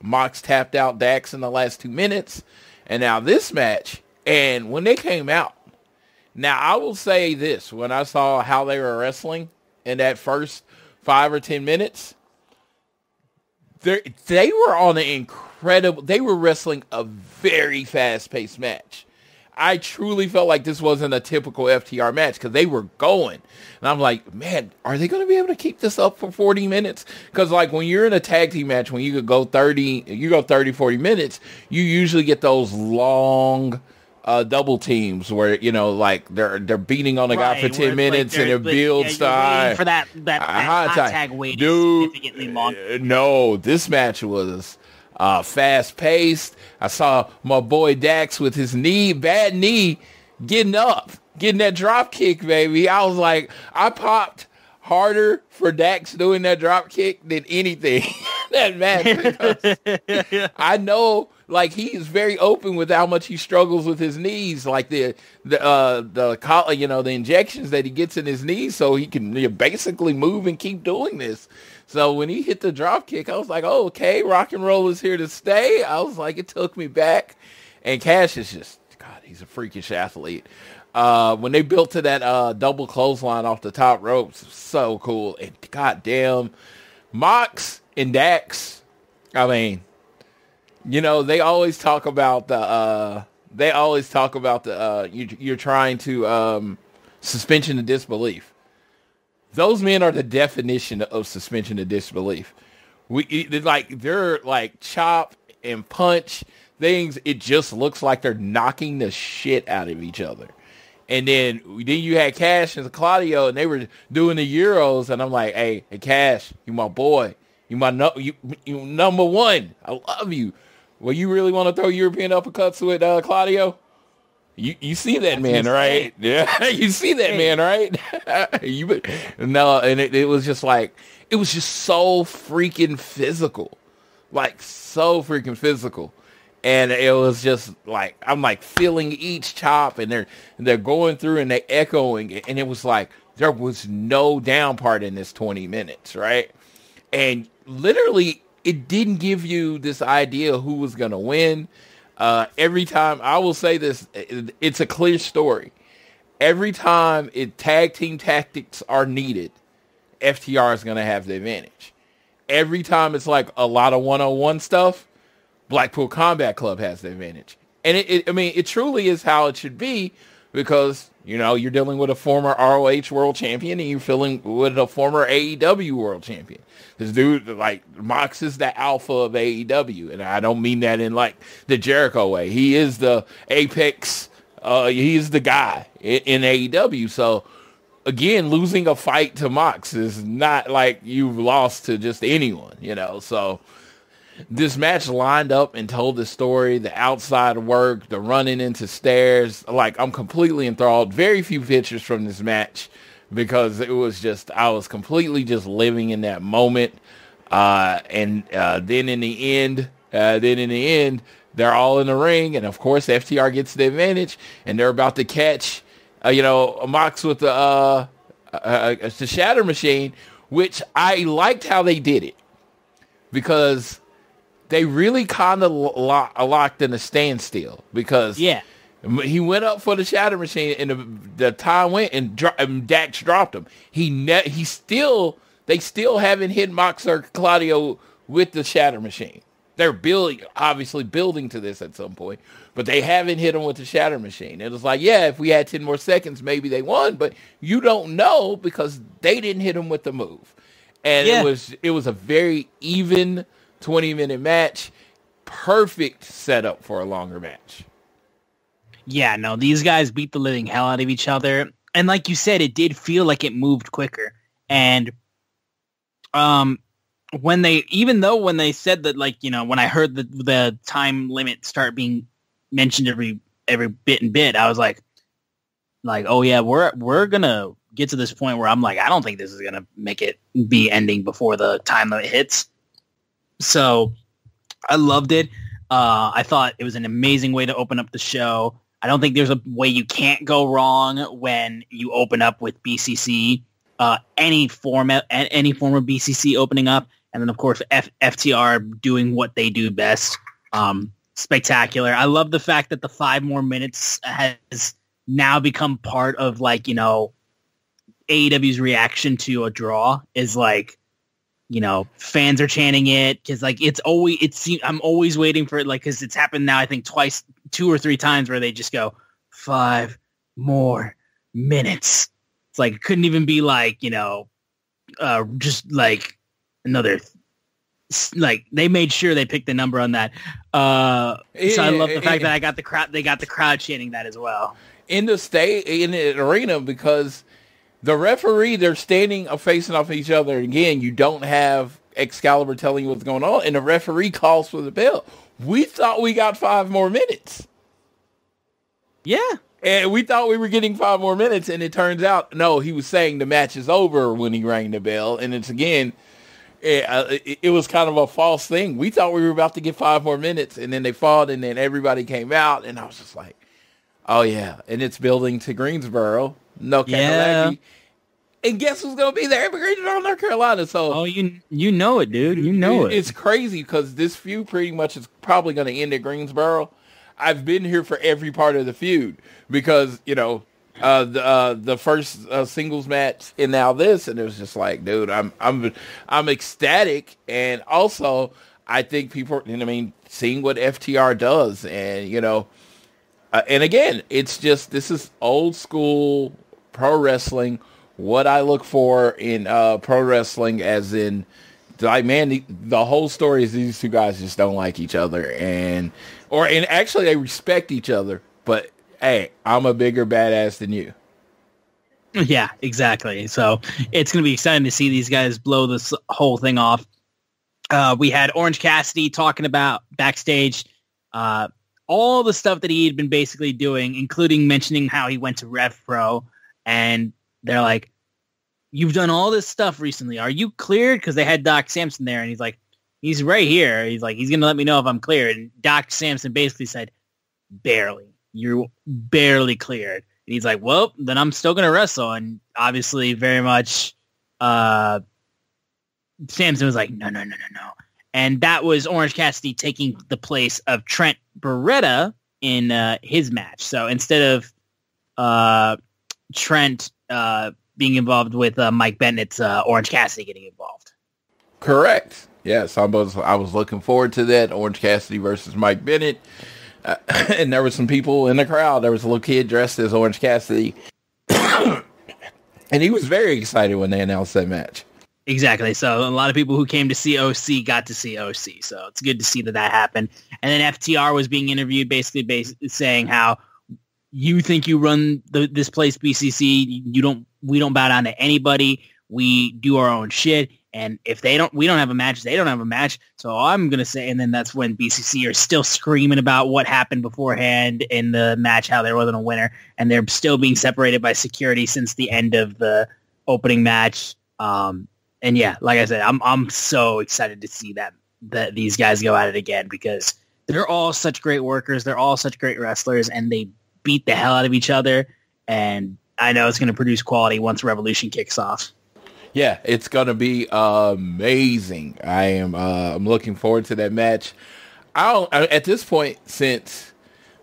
Mox tapped out Dax in the last 2 minutes. And now this match, and when they came out, now, I will say this. When I saw how they were wrestling in that first 5 or 10 minutes, they were on an incredible... They were wrestling a very fast-paced match. I truly felt like this wasn't a typical FTR match because they were going. And I'm like, man, are they going to be able to keep this up for 40 minutes? Because, like, when you're in a tag team match, when you could go 30, 40 minutes, you usually get those long... double teams where they're beating on a guy for 10 minutes and it builds time for that hot tag wait significantly long. No, this match was fast paced. I saw my boy Dax with his bad knee, getting that drop kick, baby. I was like, I popped harder for Dax doing that drop kick than anything that match. I know. Like, he is very open with how much he struggles with his knees, like the injections that he gets in his knees so he can basically move and keep doing this. So when he hit the drop kick, I was like, oh, okay, rock and roll is here to stay. I was like, it took me back. And Cash is just, God, he's a freakish athlete. When they built to that double clothesline off the top ropes, so cool. And goddamn, Mox and Dax, I mean... They always talk about the you're trying to suspension of disbelief. Those men are the definition of suspension of disbelief. They're like chop and punch things. It just looks like they're knocking the shit out of each other. And then you had Cash and Claudio, and they were doing the Euros, and I'm like, hey Cash, you my boy, you number one. I love you. Well, you really want to throw European uppercuts with Claudio? You see that man, right? Yeah, you see that man, right? No, and it was just like, it was just so freaking physical, and it was just like, I'm like feeling each chop, and they're going through and they're echoing, and it was like there was no down part in this 20 minutes, right? And literally, it didn't give you this idea who was gonna win. Every time, I will say this, it's a clear story. Every time tag team tactics are needed, FTR is going to have the advantage. Every time it's like a lot of one-on-one stuff, Blackpool Combat Club has the advantage. And it truly is how it should be, because, you're dealing with a former ROH world champion, and you're dealing with a former AEW world champion. This dude, Mox is the alpha of AEW, and I don't mean that in the Jericho way. He is the apex. He's the guy in AEW. So again, losing a fight to Mox is not like you've lost to just anyone, So this match lined up and told the story, the outside work, the running into stairs. I'm completely enthralled. Very few pictures from this match, because it was just, I was completely just living in that moment. And then in the end, they're all in the ring, and of course FTR gets the advantage, and they're about to catch, Mox with the Shatter Machine, which I liked how they did it, because they really kind of locked in a standstill, because he went up for the Shatter Machine, and the time went, and Dax dropped him. They still haven't hit Mox or Claudio with the Shatter Machine. They're obviously building to this at some point, but they haven't hit him with the Shatter Machine. It was like, if we had 10 more seconds, maybe they won, but you don't know, because they didn't hit him with the move. And it was a very even 20-minute match. Perfect setup for a longer match. Yeah, no, these guys beat the living hell out of each other. And like you said, it did feel like it moved quicker. And when they said that, when I heard the time limit start being mentioned every bit and bit, I was like, oh yeah, we're gonna get to this point where I'm like, I don't think this is gonna make it be ending before the time limit hits. So I loved it. I thought it was an amazing way to open up the show. I don't think there's a way you can't go wrong when you open up with BCC, any form of BCC opening up. And then, of course, FTR doing what they do best. Spectacular. I love the fact that the 5 more minutes has now become part of, AEW's reaction to a draw is fans are chanting it, because I'm always waiting for it, because it's happened now, I think 2 or 3 times where they just go 5 more minutes. It's it couldn't even be another, they made sure they picked the number on that. So I love the fact that they got the crowd chanting that as well in the arena, because the referee, they're standing facing off each other. Again, you don't have Excalibur telling you what's going on, and the referee calls for the bell. We thought we got 5 more minutes. Yeah. And we thought we were getting 5 more minutes, and it turns out, no, he was saying the match is over when he rang the bell. And it's, again, it was kind of a false thing. We thought we were about to get 5 more minutes, and then they fought, and then everybody came out, and I was just like, oh, yeah. And it's building to Greensboro. No Kakalaki. Yeah. And guess who's going to be there? North Carolina. So, you know it, dude. You know it. It's crazy, because this feud pretty much is probably going to end at Greensboro. I've been here for every part of the feud, because, the first singles match and now this, and it was just like, dude, I'm ecstatic. And also, I think people, seeing what FTR does, and, and again, it's just, this is old school pro wrestling. What I look for in pro wrestling, as in, like, man, the whole story is these two guys just don't like each other, and actually they respect each other, but hey, I'm a bigger badass than you. Yeah, exactly. So it's going to be exciting to see these guys blow this whole thing off. We had Orange Cassidy talking about backstage all the stuff that he had been basically doing, including mentioning how he went to Rev Pro, and they're like, "You've done all this stuff recently. Are you cleared?" Because they had Doc Samson there, and he's like, "He's right here." He's like, "He's going to let me know if I'm cleared." And Doc Samson basically said, "Barely. You're barely cleared." And he's like, "Well, then I'm still going to wrestle." And obviously very much Samson was like, no. And that was Orange Cassidy taking the place of Trent Beretta in his match. So instead of Trent being involved with Mike Bennett, it's Orange Cassidy getting involved. Correct. Yes, I was looking forward to that. Orange Cassidy versus Mike Bennett. And there were some people in the crowd. There was a little kid dressed as Orange Cassidy. And he was very excited when they announced that match. Exactly. So a lot of people who came to see OC got to see OC. So it's good to see that happened. And then FTR was being interviewed basically saying how you think you run this place, BCC. We don't bow down to anybody. We do our own shit. And if we don't have a match, they don't have a match. So I'm going to say, and then that's when BCC are still screaming about what happened beforehand in the match, how there wasn't a winner. And they're still being separated by security since the end of the opening match. And yeah, like I said, I'm so excited to see that these guys go at it again, because they're all such great workers. They're all such great wrestlers, and they beat the hell out of each other. And I know it's going to produce quality once Revolution kicks off. Yeah, it's going to be amazing. I'm looking forward to that match. At this point, since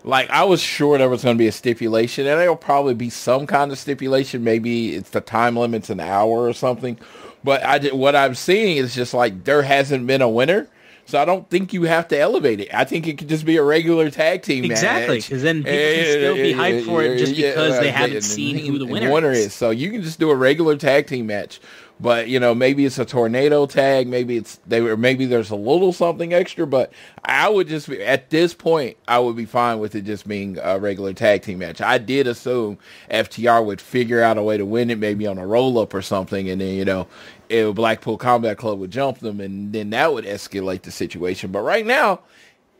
I was sure there was going to be a stipulation, and there'll probably be some kind of stipulation. Maybe it's the time limit's an hour or something. But what I'm seeing is just there hasn't been a winner. So I don't think you have to elevate it. I think it could just be a regular tag team match. Exactly, because then people can still be hyped for it just because they haven't seen who the winner is. So you can just do a regular tag team match. But, maybe it's a tornado tag. Maybe there's a little something extra. But I would just be, at this point, I would be fine with it just being a regular tag team match. I did assume FTR would figure out a way to win it, maybe on a roll-up or something. And then, Blackpool Combat Club would jump them, and then that would escalate the situation. But right now,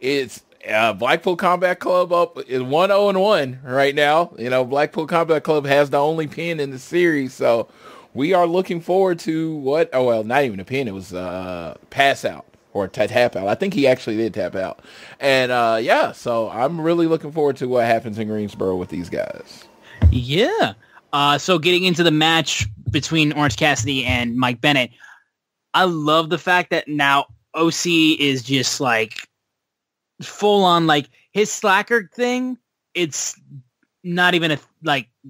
it's Blackpool Combat Club up is 1-0-1 right now. Blackpool Combat Club has the only pin in the series, so we are looking forward to what? Oh, well, not even a pin. It was pass out or tap out. I think he actually did tap out. And so I'm really looking forward to what happens in Greensboro with these guys. Yeah. So getting into the match between Orange Cassidy and Mike Bennett, I love the fact that now OC is just full on his slacker thing. It's not even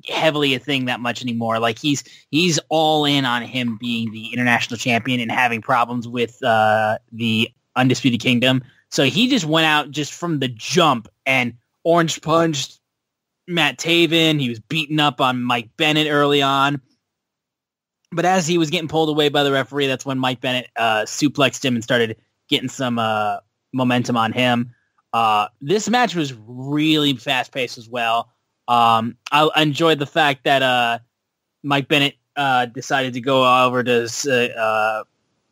heavily a thing that much anymore. He's all in on him being the international champion and having problems with the Undisputed Kingdom. So he just went out just from the jump and orange punched Matt Taven. He was beating up on Mike Bennett early on. But as he was getting pulled away by the referee, that's when Mike Bennett suplexed him and started getting some momentum on him. This match was really fast-paced as well. I enjoyed the fact that Mike Bennett decided to go over to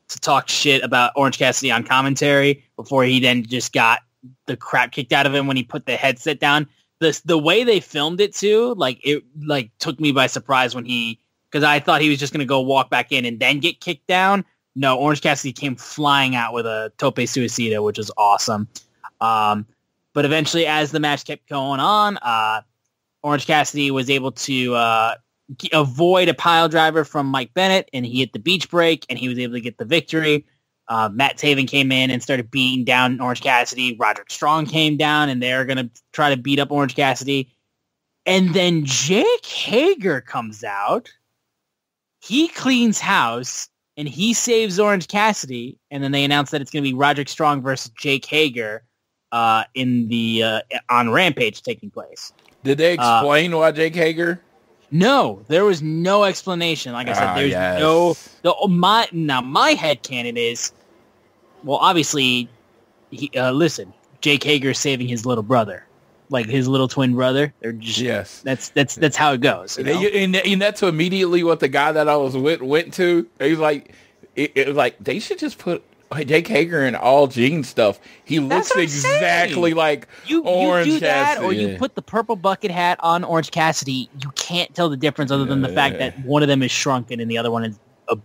talk shit about Orange Cassidy on commentary before he then just got the crap kicked out of him when he put the headset down. The way they filmed it too, it took me by surprise because I thought he was just going to go walk back in and then get kicked down. No, Orange Cassidy came flying out with a tope suicida, which was awesome. But eventually, as the match kept going on, Orange Cassidy was able to avoid a pile driver from Mike Bennett, and he hit the beach break, and he was able to get the victory. Matt Taven came in and started beating down Orange Cassidy. Roderick Strong came down, and they're going to try to beat up Orange Cassidy. And then Jake Hager comes out. He cleans house, and he saves Orange Cassidy, and then they announce that it's going to be Roderick Strong versus Jake Hager in the on Rampage taking place. Did they explain why Jake Hager? No, there was no explanation. Like I said, there's my headcanon is, well, obviously, listen, Jake Hager is saving his little brother, like his little twin brother. They're just that's how it goes. You know? And that's immediately what the guy that I was with went to. He was like, it was like they should just put Jake Hager in all jean stuff. He looks exactly like Orange you do that, Cassidy. or you put the purple bucket hat on Orange Cassidy. You can't tell the difference other than the fact that one of them is shrunken and the other one is a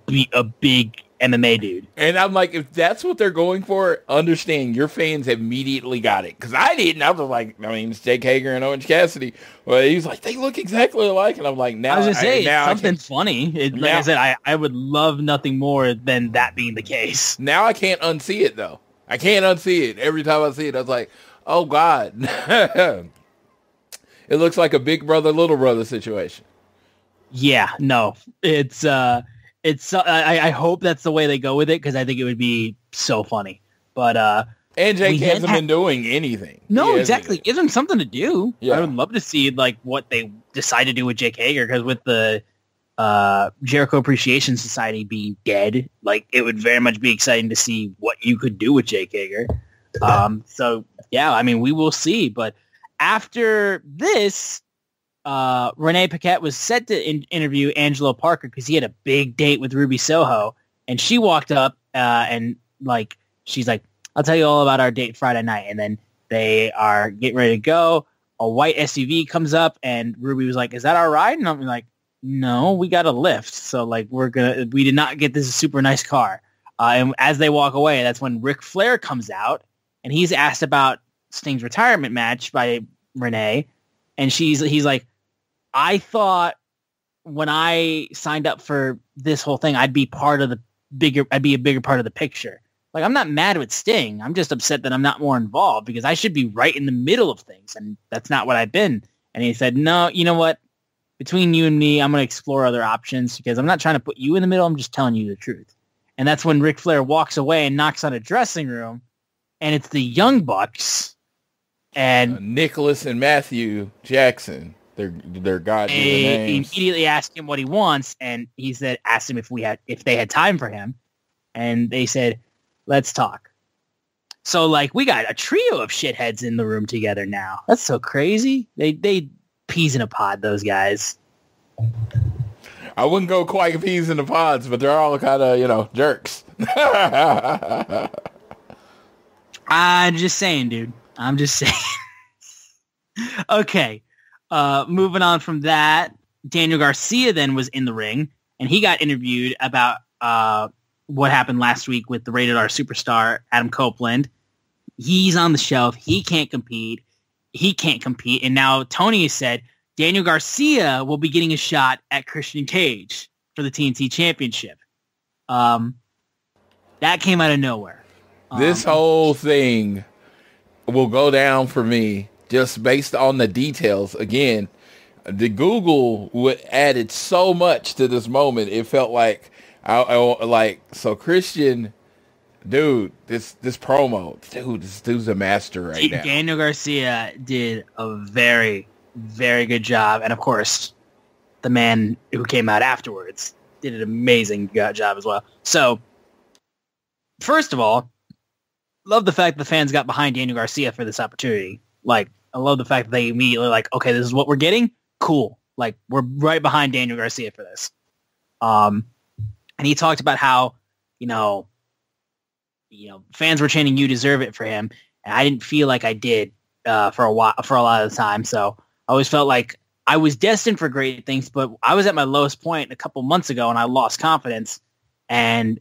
big MMA dude. And I'm like, if that's what they're going for, understand your fans immediately got it. Because I didn't. I was like, I mean, it's Jake Hager and Orange Cassidy. Well, he's like, they look exactly alike. And I'm like, now I was just saying, something funny. Like I said, I would love nothing more than that being the case. Now I can't unsee it, though. I can't unsee it. Every time I see it, I was like, oh, God. It looks like a big brother, little brother situation. Yeah, no. I hope that's the way they go with it, because I think it would be so funny. But and Jake hasn't been doing anything. No, exactly. Give them something to do. Yeah. I would love to see like what they decide to do with Jake Hager, because with the Jericho Appreciation Society being dead, like it would very much be exciting to see what you could do with Jake Hager. So yeah, I mean, we will see. But after this, Renee Paquette was set to interview Angelo Parker because he had a big date with Ruby Soho, and she walked up and like she's like, I'll tell you all about our date Friday night. And then they are getting ready to go. A white SUV comes up, and Ruby was like, is that our ride? And I'm like, no, we got a lift. So like we did not get this super nice car. And as they walk away, that's when Ric Flair comes out, and he's asked about Sting's retirement match by Renee. And he's like, I thought when I signed up for this whole thing, I'd be a bigger part of the picture. Like, I'm not mad with Sting. I'm just upset that I'm not more involved, because I should be right in the middle of things. And that's not what I've been. And he said, no, you know what? Between you and me, I'm going to explore other options, because I'm not trying to put you in the middle. I'm just telling you the truth. And that's when Ric Flair walks away and knocks on a dressing room, and it's the Young Bucks and Nicholas and Matthew Jackson. Their god-given names. Immediately asked him what he wants, and he said, asked him if they had time for him, and they said, let's talk. So like we got a trio of shitheads in the room together now. That's so crazy. They peas in a pod, those guys. I wouldn't go quite peas in the pods, but they're all kind of, jerks. I'm just saying, dude. I'm just saying. Okay. Moving on from that, Daniel Garcia then was in the ring, and he got interviewed about what happened last week with the Rated R superstar, Adam Copeland. He's on the shelf. He can't compete. And now Tony has said Daniel Garcia will be getting a shot at Christian Cage for the TNT Championship. That came out of nowhere. This whole thing will go down for me just based on the details. Again, the Google added so much to this moment. It felt like, so Christian, dude, this promo, dude, this dude's a master right now. Daniel Garcia did a very, very good job. And of course, the man who came out afterwards did an amazing job as well. So, first of all, love the fact the fans got behind Daniel Garcia for this opportunity. Like, I love the fact that they immediately like, okay, this is what we're getting. Cool. Like, we're right behind Daniel Garcia for this. And he talked about how, fans were chanting, "You deserve it" for him. And I didn't feel like I did for a lot of the time. So I always felt like I was destined for great things, but I was at my lowest point a couple months ago, and I lost confidence, and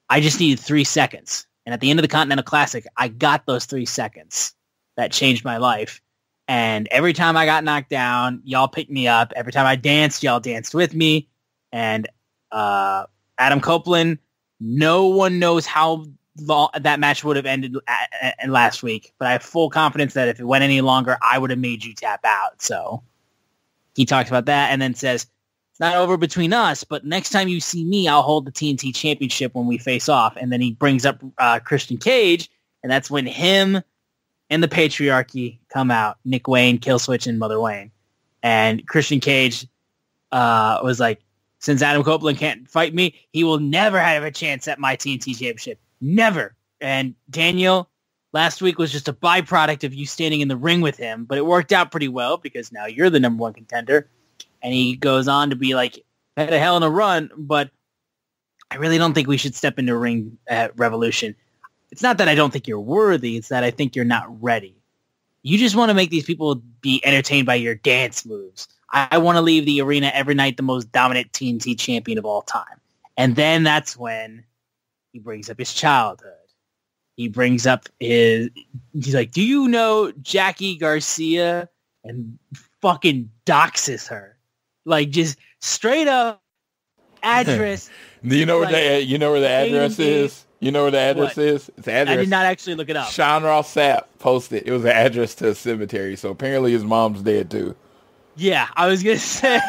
I just needed 3 seconds. And at the end of the Continental Classic, I got those 3 seconds that changed my life. And every time I got knocked down, y'all picked me up. Every time I danced, y'all danced with me. And Adam Copeland, no one knows how long that match would have ended last week. But I have full confidence that if it went any longer, I would have made you tap out. So he talks about that and then says, it's not over between us, but next time you see me, I'll hold the TNT Championship when we face off. And then he brings up Christian Cage, and that's when him and the Patriarchy come out. Nick Wayne, Killswitch, and Mother Wayne. And Christian Cage was like, since Adam Copeland can't fight me, he will never have a chance at my TNT Championship. Never. And Daniel, last week was just a byproduct of you standing in the ring with him, but it worked out pretty well because now you're the number one contender. And he goes on to be like, had a hell in a run, but I really don't think we should step into a ring at Revolution. It's not that I don't think you're worthy. It's that I think you're not ready. You just want to make these people be entertained by your dance moves. I want to leave the arena every night the most dominant TNT champion of all time. And then that's when he brings up his childhood. He brings up he's like, do you know Jackie Garcia? And fucking doxes her. Like, just straight up address. Do you know where the address is? You know where the address is? It's the address. I did not actually look it up. Sean Ross Sapp posted. It was an address to a cemetery, so apparently his mom's dead too. Yeah, I was gonna say.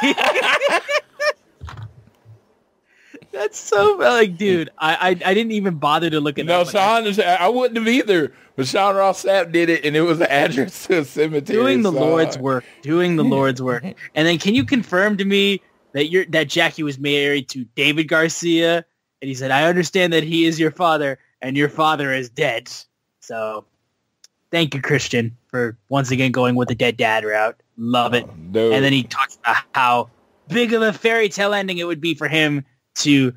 That's so like, dude. I didn't even bother to look it up. No, Sean, I wouldn't have either. But Sean Ross Sapp did it, and it was an address to a cemetery. Doing the Lord's work. And then, can you confirm to me that Jackie was married to David Garcia? And he said, I understand that he is your father, and your father is dead. So, thank you, Christian, for once again going with the dead dad route. Love it. No. And then he talks about how big of a fairy tale ending it would be for him to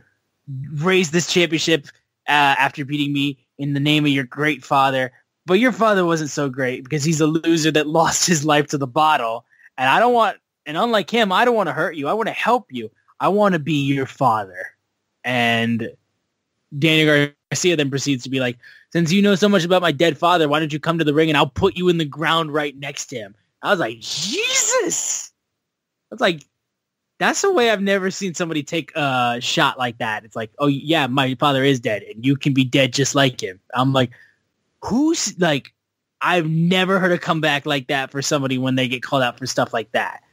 raise this championship after beating me in the name of your great father. But your father wasn't so great because he's a loser that lost his life to the bottle. And unlike him, I don't want to hurt you. I want to help you. I want to be your father. And Daniel Garcia then proceeds to be like, since you know so much about my dead father, why don't you come to the ring and I'll put you in the ground right next to him. I was like, Jesus. I was like, that's a way I've never seen somebody take a shot like that. It's like, oh, yeah, my father is dead, and you can be dead just like him. I'm like, who's, like, I've never heard a comeback like that for somebody when they get called out for stuff like that.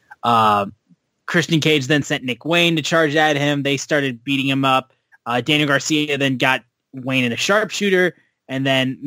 Christian Cage then sent Nick Wayne to charge at him. They started beating him up. Daniel Garcia then got Wayne in a sharpshooter, and then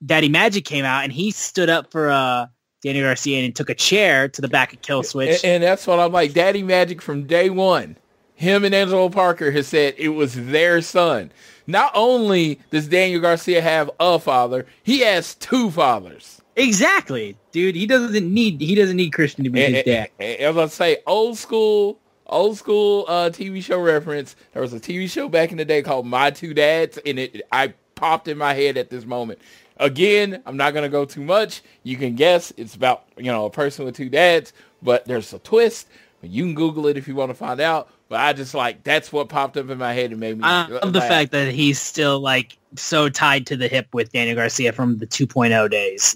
Daddy Magic came out, and he stood up for Daniel Garcia and took a chair to the back of Killswitch. And that's what I'm like. Daddy Magic from day one, him and Angelo Parker has said it was their son. Not only does Daniel Garcia have a father, he has two fathers. Exactly, dude. He doesn't need Christian to be his dad. As I say, old school TV show reference. There was a TV show back in the day called My Two Dads, and I popped in my head at this moment. Again, I'm not going to go too much. You can guess it's about, a person with two dads, but there's a twist. You can Google it if you want to find out. But I just that's what popped up in my head and made me I love the fact that he's still so tied to the hip with Daniel Garcia from the 2.0 days.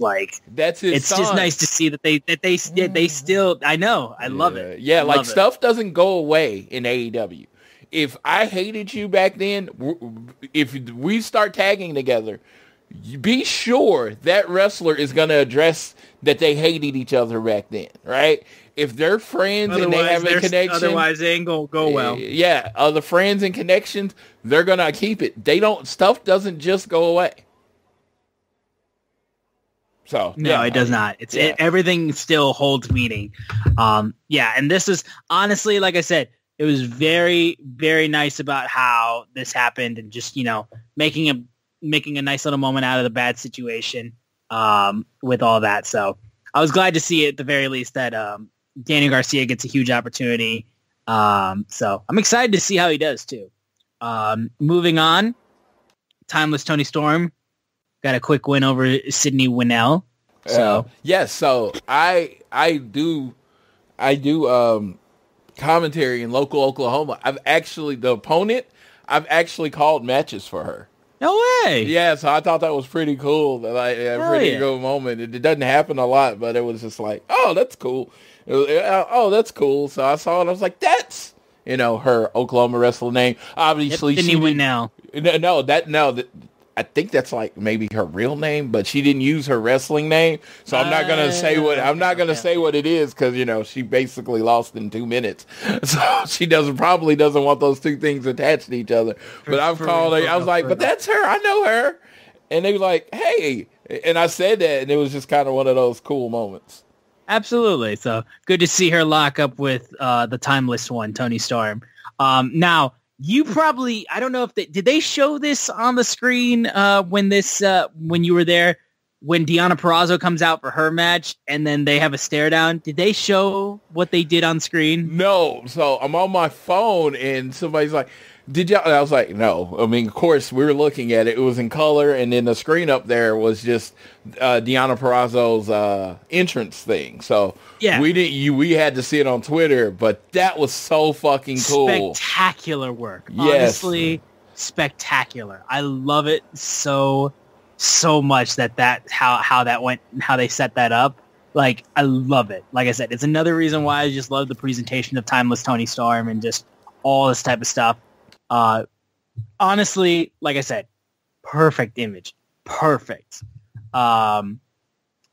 That's his It's son. just nice to see that they still, I know. I love it. Yeah, love stuff doesn't go away in AEW. If I hated you back then, if we start tagging together, be sure that wrestler is going to address that they hated each other back then, right? If they're friends and they have a connection. Otherwise, they ain't going to go well. Yeah, other friends and connections, they're going to keep it. Stuff doesn't just go away. So no, it does not. Everything still holds meaning. And this is honestly, like I said, it was very, very nice about how this happened and just, making a nice little moment out of the bad situation with all that. So I was glad to see at the very least that Daniel Garcia gets a huge opportunity. So I'm excited to see how he does too. Moving on, Timeless Tony Storm got a quick win over Sydney Winnell. So so I do commentary in local Oklahoma. I've actually called matches for her. No way. Yeah, so I thought that was pretty cool. Pretty good moment. It doesn't happen a lot, but it was just like, oh, that's cool. That's cool. So I saw it. I was like, that's her Oklahoma wrestler name. Obviously, Sydney Winnell. I think that's like maybe her real name, but she didn't use her wrestling name. So I'm not going to say say what it is because, you know, she basically lost in 2 minutes. So she probably doesn't want those two things attached to each other. But I've called her. I was like, but that's her. I know her. And they were like, hey. And I said that, and it was just kind of one of those cool moments. Absolutely. So good to see her lock up with the timeless one, Tony Storm. Now, you probably, I don't know if did they show this on the screen when you were there, when Deonna Purrazzo comes out for her match and then they have a stare down? Did they show what they did on screen? No. So I'm on my phone and somebody's like, did y'all? And I was like, no. I mean, of course, we were looking at it. It was in color, and then the screen up there was just Deonna Purrazzo's entrance thing. So yeah, we had to see it on Twitter, but that was so fucking cool. Spectacular work. Yes. Honestly, spectacular. I love it so much that how that went, how they set that up. Like, I love it. Like I said, it's another reason why I just love the presentation of Timeless Tony Storm and just all this type of stuff. Honestly, like I said, perfect image. Perfect. And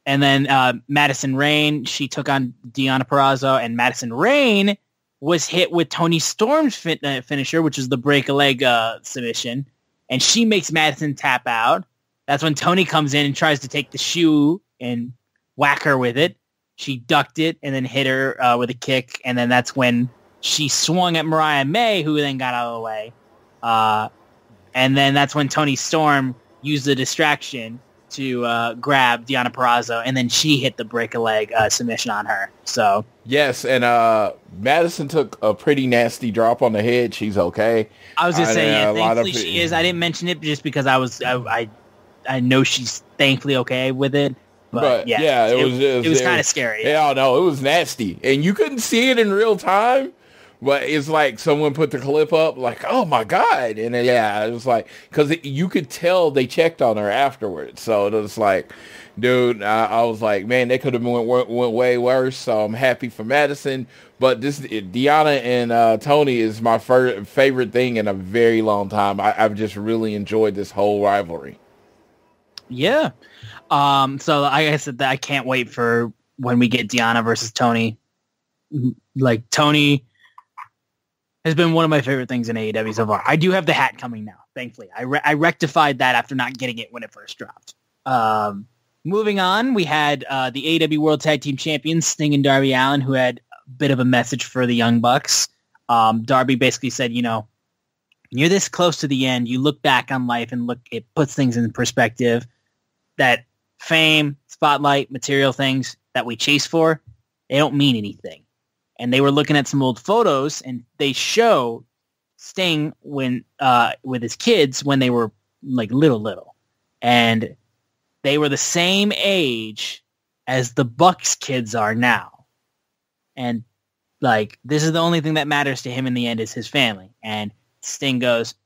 then Madison Rayne, she took on Deonna Purrazzo, and Madison Rayne was hit with Tony Storm's finisher, which is the break a leg submission, and she makes Madison tap out. That's when Tony comes in and tries to take the shoe and whack her with it. She ducked it and then hit her with a kick, and then that's when she swung at Mariah May, who then got out of the way. And then that's when Tony Storm used the distraction to grab Deonna Purrazzo, and then she hit the break-a-leg submission on her. So yes, and Madison took a pretty nasty drop on the head. She's okay. I was going to say, yeah, thankfully she is. I didn't mention it just because I know she's thankfully okay with it. But yeah, it was kind of scary. Yeah, no, it was nasty. And you couldn't see it in real time. But it's like someone put the clip up, like, oh my God. And yeah, it was like, because you could tell they checked on her afterwards. So it was like, dude, I was like, man, they could have went way worse. So I'm happy for Madison. But Deonna and Tony is my favorite thing in a very long time. I've just really enjoyed this whole rivalry. Yeah. So like I said, I can't wait for when we get Deonna versus Tony. Like, Tony has been one of my favorite things in AEW so far. I do have the hat coming now, thankfully. I rectified that after not getting it when it first dropped. Moving on, we had the AEW World Tag Team Champions, Sting and Darby Allin, who had a bit of a message for the Young Bucks. Darby basically said, you know, when you're this close to the end, you look back on life and it puts things in perspective that fame, spotlight, material things that we chase for, they don't mean anything. And they were looking at some old photos, and they show Sting when with his kids when they were like little, and they were the same age as the Bucks kids are now. And like, this is the only thing that matters to him in the end is his family. And Sting goes,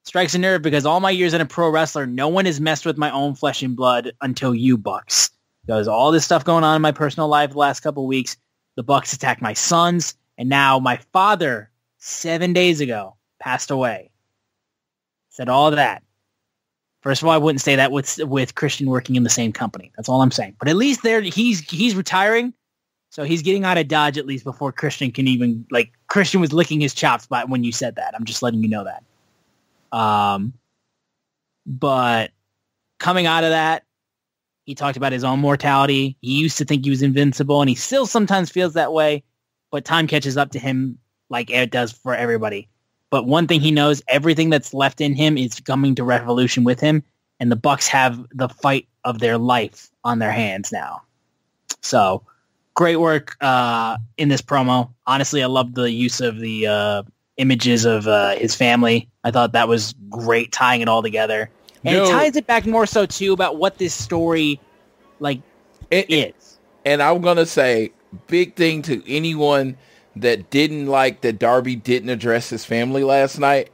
strikes a nerve because all my years as a pro wrestler, no one has messed with my own flesh and blood until you Bucks. Goes, all this stuff going on in my personal life the last couple of weeks. The Bucks attacked my sons, and now my father, 7 days ago, passed away. Said all of that. First of all, I wouldn't say that with Christian working in the same company. That's all I'm saying. But at least there, he's retiring, so he's getting out of Dodge at least before Christian can even, like, Christian was licking his chops when you said that. I'm just letting you know that. But coming out of that, he talked about his own mortality. He used to think he was invincible, and he still sometimes feels that way, but time catches up to him like it does for everybody. But one thing he knows, everything that's left in him is coming to Revolution with him, and the Bucks have the fight of their life on their hands now. So, great work in this promo. Honestly, I love the use of the images of his family. I thought that was great, tying it all together. And it ties it back more so, too, about what this story, is. And I'm going to say, big thing to anyone that didn't like that Darby didn't address his family last night.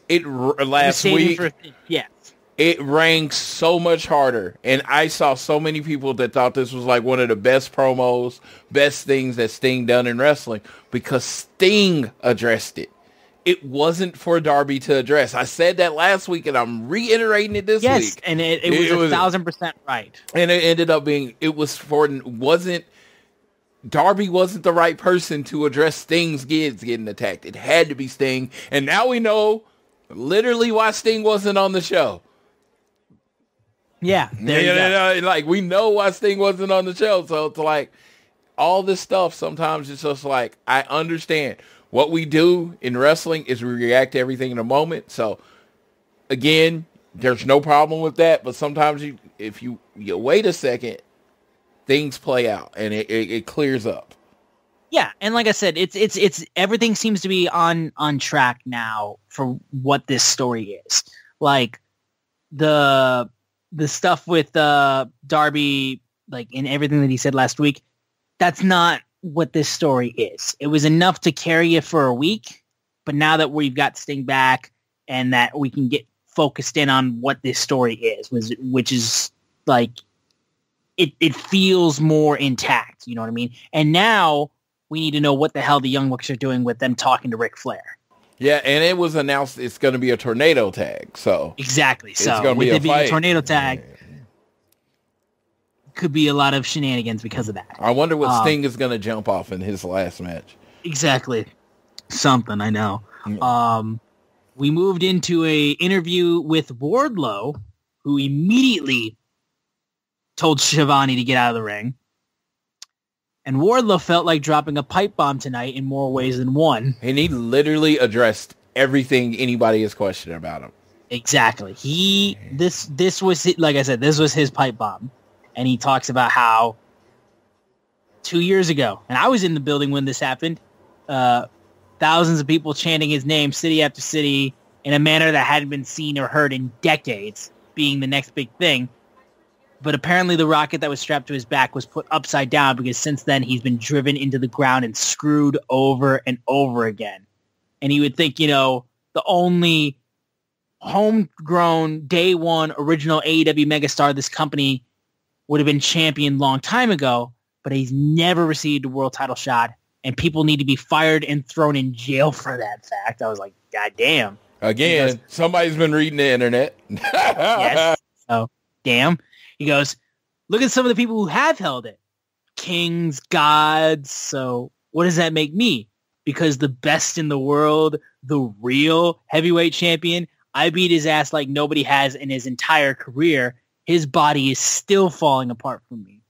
Last week, it rang so much harder. And I saw so many people that thought this was like one of the best promos, best things that Sting done in wrestling, because Sting addressed it. it wasn't for Darby to address. I said that last week, and I'm reiterating it this week. Yes, and it was 1,000% right. And it ended up being, Darby wasn't the right person to address Sting's kids getting attacked. It had to be Sting. And now we know literally why Sting wasn't on the show. Yeah. Like, we know why Sting wasn't on the show. So it's like, all this stuff, sometimes it's just like, I understand. What we do in wrestling is we react to everything in a moment. So, again, there's no problem with that. But sometimes if you wait a second, things play out and it clears up. Yeah, and like I said, it's everything seems to be on track now for what this story is. Like the stuff with Darby, like in everything that he said last week, that's not what this story is. It was enough to carry you for a week, but now that we've got Sting back and that we can get focused in on what this story is, which is like it feels more intact, you know what I mean? And now we need to know what the hell the Young Bucks are doing with them talking to Ric Flair. Yeah, and it was announced it's going to be a tornado tag. So exactly. So with it being a tornado tag, could be a lot of shenanigans because of that. I wonder what Sting is going to jump off in his last match. Exactly. Something, I know. We moved into a interview with Wardlow, who immediately told Shivani to get out of the ring. And Wardlow felt like dropping a pipe bomb tonight in more ways than one. And he literally addressed everything anybody is questioning about him. Exactly. This was, like I said, this was his pipe bomb. And he talks about how 2 years ago, and I was in the building when this happened, thousands of people chanting his name city after city in a manner that hadn't been seen or heard in decades, being the next big thing. But apparently the rocket that was strapped to his back was put upside down because since then he's been driven into the ground and screwed over and over again. And you would think, the only homegrown, day one, original AEW megastar of this company would have been champion long time ago, but he's never received a world title shot, and people need to be fired and thrown in jail for that fact. I was like, God damn. Again, somebody's been reading the internet. Yes. So, damn. He goes, look at some of the people who have held it. Kings, gods. So what does that make me? Because the best in the world, the real heavyweight champion, I beat his ass like nobody has in his entire career. His body is still falling apart from me.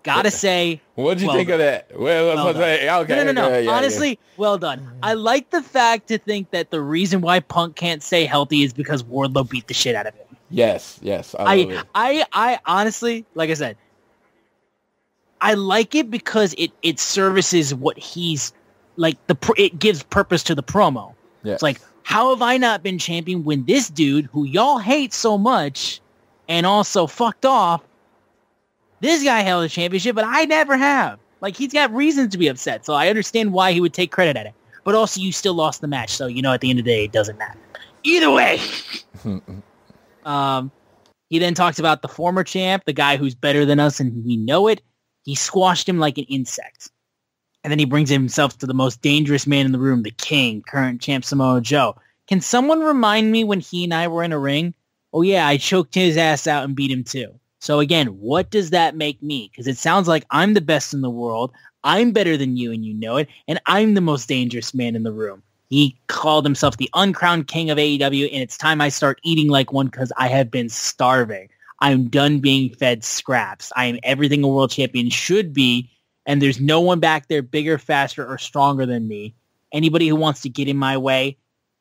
Gotta say, what'd you think of that? Well say, okay. No. Yeah, honestly, well done. I like the fact to think that the reason why Punk can't stay healthy is because Wardlow beat the shit out of him. Yes. I honestly, like I said, I like it because it services what he's like. It gives purpose to the promo. Yes. It's like, how have I not been champion when this dude, who y'all hate so much and also fucked off, this guy held a championship, but I never have. Like, he's got reasons to be upset, so I understand why he would take credit at it. But also, you still lost the match, so, at the end of the day, it doesn't matter. Either way. He then talks about the former champ, the guy who's better than us, and we know it. He squashed him like an insect. And then he brings himself to the most dangerous man in the room, the king, current champ Samoa Joe. Can someone remind me when he and I were in a ring? Oh, yeah, I choked his ass out and beat him too. So again, what does that make me? Because it sounds like I'm the best in the world. I'm better than you, and you know it. And I'm the most dangerous man in the room. He called himself the uncrowned king of AEW, and it's time I start eating like one because I have been starving. I'm done being fed scraps. I am everything a world champion should be, and there's no one back there bigger, faster, or stronger than me. Anybody who wants to get in my way,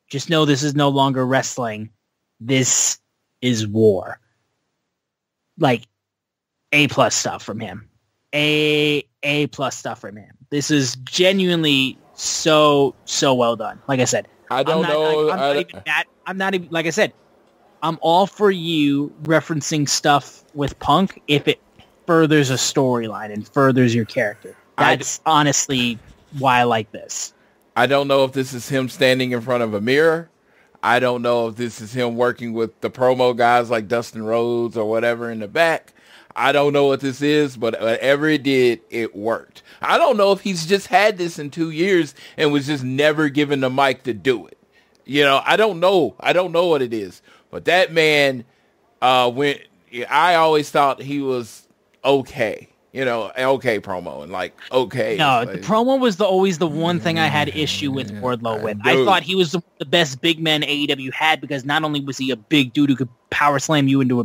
just know this is no longer wrestling. This is war. Like, A+ stuff from him. A+ stuff from him. This is genuinely so well done. Like I said, I don't know. I'm not even, like I said, I'm all for you referencing stuff with Punk if it furthers a storyline and furthers your character. That's honestly why I like this. I don't know if this is him standing in front of a mirror. I don't know if this is him working with the promo guys like Dustin Rhodes or whatever in the back. I don't know what this is, but whatever it did, it worked. I don't know if he's just had this in 2 years and was just never given the mic to do it. You know, I don't know. I don't know what it is. But that man, I always thought he was okay. You know, okay promo and like, okay. No, like, the promo was always the one thing I had issue with Wardlow with. I thought he was the best big man AEW had because not only was he a big dude who could power slam you into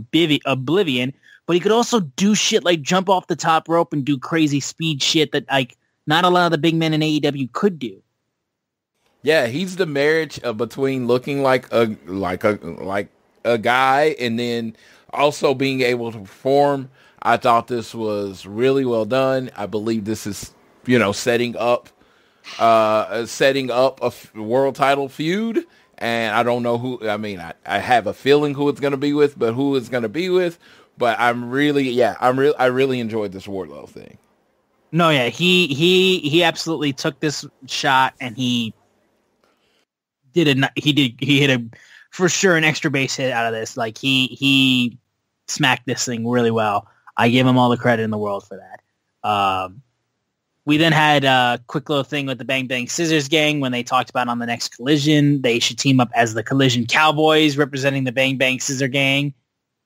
oblivion, but he could also do shit like jump off the top rope and do crazy speed shit that like not a lot of the big men in AEW could do. Yeah, he's the marriage between looking like a guy and then also being able to perform. I thought this was really well done. I believe this is, you know, setting up a world title feud. And I don't know who. I mean, I have a feeling who it's going to be with, but who it's going to be with. But I really enjoyed this Wardlow thing. No, yeah, he absolutely took this shot and he hit a for sure an extra base hit out of this. Like he smacked this thing really well. I give him all the credit in the world for that. We then had a quick little thing with the Bang Bang Scissors gang when they talked about on the next Collision, they should team up as the Collision Cowboys representing the Bang Bang Scissor gang.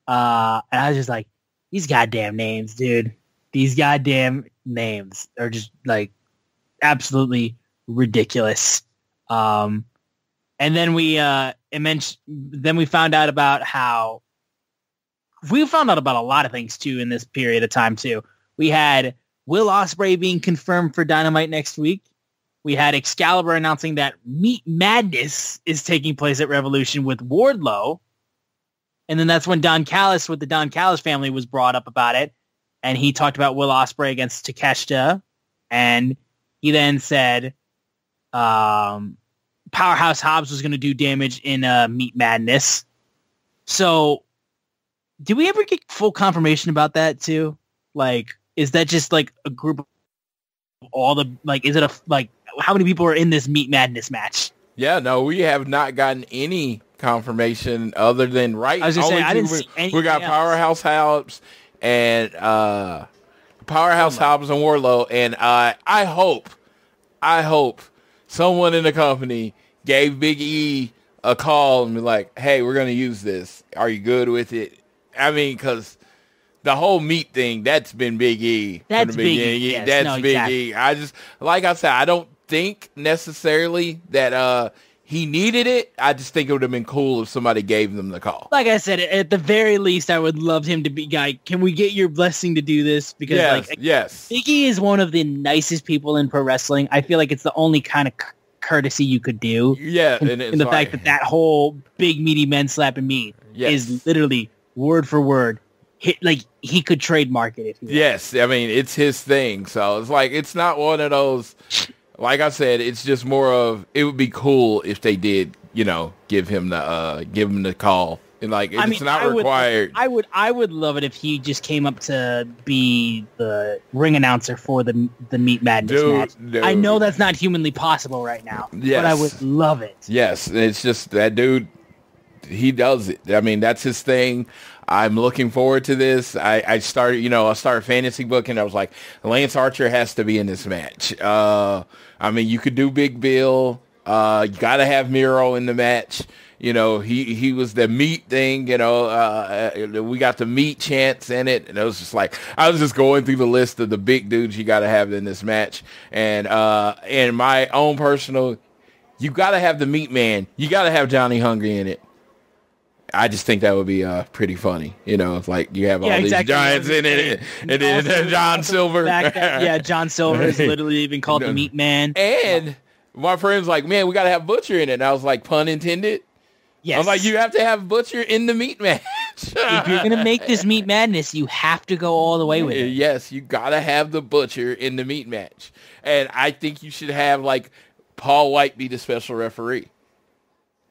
And I was just like, these goddamn names, dude. These goddamn names are just like absolutely ridiculous. And then we found out about how we found out about a lot of things too in this period of time too. We had Will Ospreay being confirmed for Dynamite next week. We had Excalibur announcing that Meat Madness is taking place at Revolution with Wardlow. And then that's when Don Callis with the Don Callis family was brought up about it. And he talked about Will Ospreay against Takeshita. And he then said Powerhouse Hobbs was going to do damage in Meat Madness. So did we ever get full confirmation about that too? Like, is that just like a group of all the, like, is it a, like, how many people are in this Meat Madness match? Yeah, no, we have not gotten any confirmation other than I was just saying, I didn't see anything. We got Powerhouse Hobbs and Hobbs and Wardlow, and I hope someone in the company gave Big E a call and be like, "Hey, we're gonna use this. Are you good with it?" I mean, because the whole meat thing, that's been Big E. That's Big E. Yes, that's no, Big exactly. E. I just, like I said, I don't think necessarily that he needed it. I just think it would have been cool if somebody gave them the call. Like I said, at the very least, I would love him to be, guy, can we get your blessing to do this? Because yes. Big E is one of the nicest people in pro wrestling. I feel like it's the only kind of courtesy you could do. Yeah. And the fact that whole big meaty men slapping me is literally word for word. Like he could trademark it if he Yes, I mean it's his thing. So it's like it's not one of those. Like I said, it's just more of it would be cool if they did, you know, give him the call. And like it's not required. I would love it if he just came up to be the ring announcer for the Meat Madness match. Dude. I know that's not humanly possible right now, but I would love it. Yes, it's just that dude. He does it. I mean, that's his thing. I'm looking forward to this. I started fantasy booking. I was like, Lance Archer has to be in this match. I mean, you could do Big Bill. You got to have Miro in the match. You know, he was the meat thing. You know, we got the meat chants in it, and it was just like I was just going through the list of the big dudes you got to have in this match. And my own personal, you got to have the Meat Man. You got to have Johnny Hungry in it. I just think that would be pretty funny. You know, it's like you have all these giants in it, and then John Silver. John Silver is literally even called the Meat Man. And my friend's like, man, we got to have Butcher in it. And I was like, pun intended. Yes. I'm like, you have to have Butcher in the meat match. If you're going to make this Meat Madness, you have to go all the way with it. Yes, you got to have the Butcher in the meat match. And I think you should have, like, Paul White be the special referee.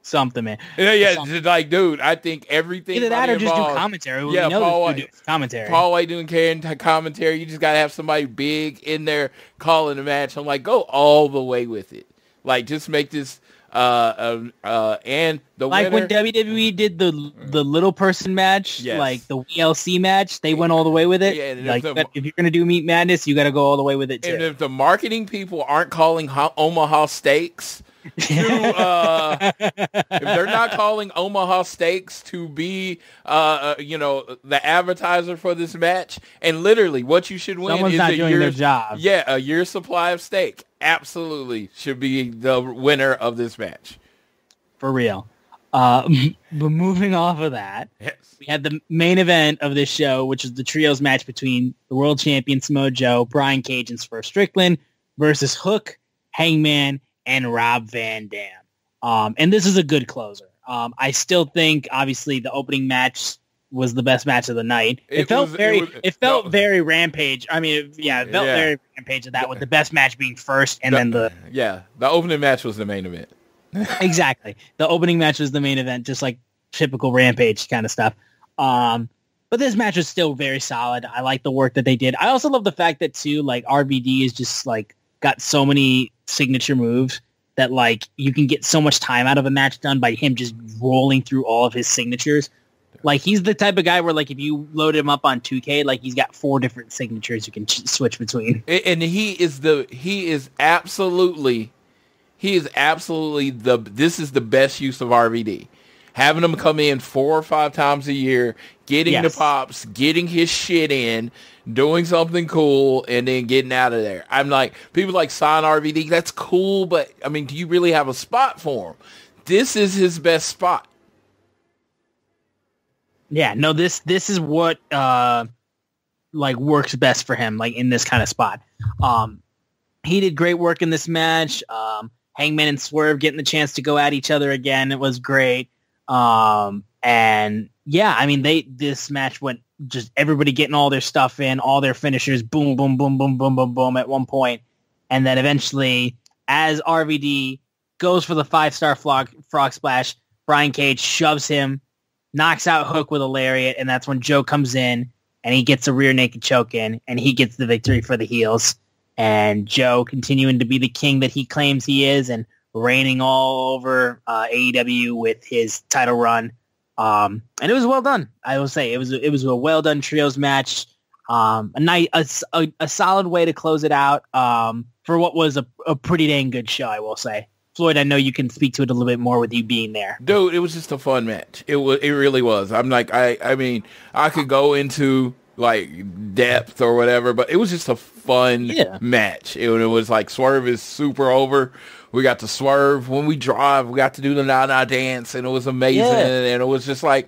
Something, man. Something. Like, dude, I think everything. Either that or just do commentary. Paul White. Commentary. Paul White doing commentary. You just got to have somebody big in there calling the match. I'm like, go all the way with it. Like, just make this And the like winner, when WWE did the little person match, Yes. like the WLC match, they went all the way with it. Yeah, and like if you're gonna do Meat Madness, you got to go all the way with it too. and if the marketing people aren't calling Omaha Steaks if they're not calling Omaha Steaks to be, the advertiser for this match, and literally what you should win Someone's is not a doing their job. Yeah, a year's supply of steak. Absolutely should be the winner of this match. For real. But moving off of that, Yes. we had the main event of this show, which is the trios match between the world champion Samoa Joe, Brian Cage, and Swerve Strickland versus Hook, Hangman, and Rob Van Dam. And this is a good closer. I still think, obviously, the opening match was the best match of the night. It felt very Rampage. I mean, it felt very Rampage of that, with the best match being first, and then the opening match was the main event. Exactly. The opening match was the main event, just like typical Rampage kind of stuff. But this match was still very solid. I like the work that they did. I also love the fact that too, like RVD is just like got so many signature moves that like you can get so much time out of a match done by him just rolling through all of his signatures. Like he's the type of guy where like if you load him up on 2K, like he's got 4 different signatures you can switch between. And this is the best use of RVD. Having him come in 4 or 5 times a year, getting the pops, getting his shit in, doing something cool, and then getting out of there. I'm like, people like sign RVD, that's cool, but I mean, do you really have a spot for him? This is his best spot. Yeah, no, this is what like works best for him, like in this kind of spot. He did great work in this match. Hangman and Swerve getting the chance to go at each other again, it was great. And yeah, I mean, this match went just everybody getting all their stuff in, all their finishers, boom, boom, boom, boom, boom, boom, boom at one point. And then eventually, as RVD goes for the 5-star frog splash, Brian Cage shoves him, knocks out Hook with a lariat, and that's when Joe comes in and he gets a rear naked choke in, and he gets the victory for the heels. And Joe continuing to be the king that he claims he is and reigning all over AEW with his title run. And it was well done. I will say it was a well done trios match. A solid way to close it out for what was a pretty dang good show, I will say. Floyd, I know you can speak to it a little bit more with you being there. Dude, it was just a fun match. It really was. I'm like, I mean, I could go into like depth or whatever, but it was just a fun match. It was like Swerve is super over. We got to swerve when we drive. We got to do the na-na dance, and it was amazing. And it was just like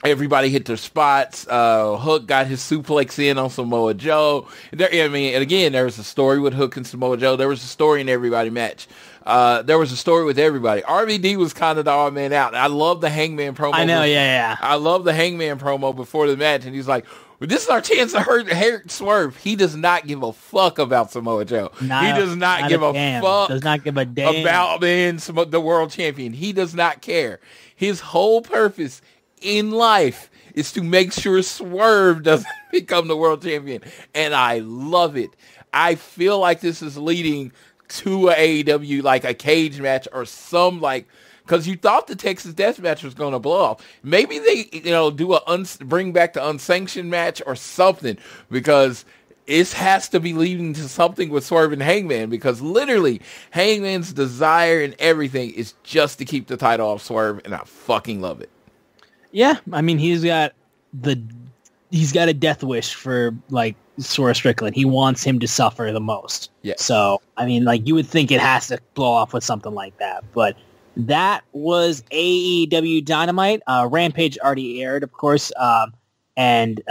everybody hit their spots. Hook got his suplex in on Samoa Joe. And again, there was a story with Hook and Samoa Joe. There was a story in everybody match. There was a story with everybody. RVD was kind of the odd man out. I love the Hangman promo. I know, yeah. I love the Hangman promo before the match, and he's like, well, this is our chance to hurt Swerve. He does not give a fuck about Samoa Joe. He does not give a fuck. Does not give a damn about being the world champion. He does not care. His whole purpose in life is to make sure Swerve doesn't become the world champion, and I love it. I feel like this is leading to a AEW, like a cage match or some like, because you thought the Texas Death Match was going to blow off. Maybe they, do bring back the unsanctioned match or something, because it has to be leading to something with Swerve and Hangman, because literally Hangman's desire and everything is just to keep the title off Swerve, and I fucking love it. Yeah, I mean, he's got a death wish for like Swerve Strickland. He wants him to suffer the most. Yeah. So, I mean, like you would think it has to blow off with something like that, but that was AEW Dynamite. Rampage already aired, of course. And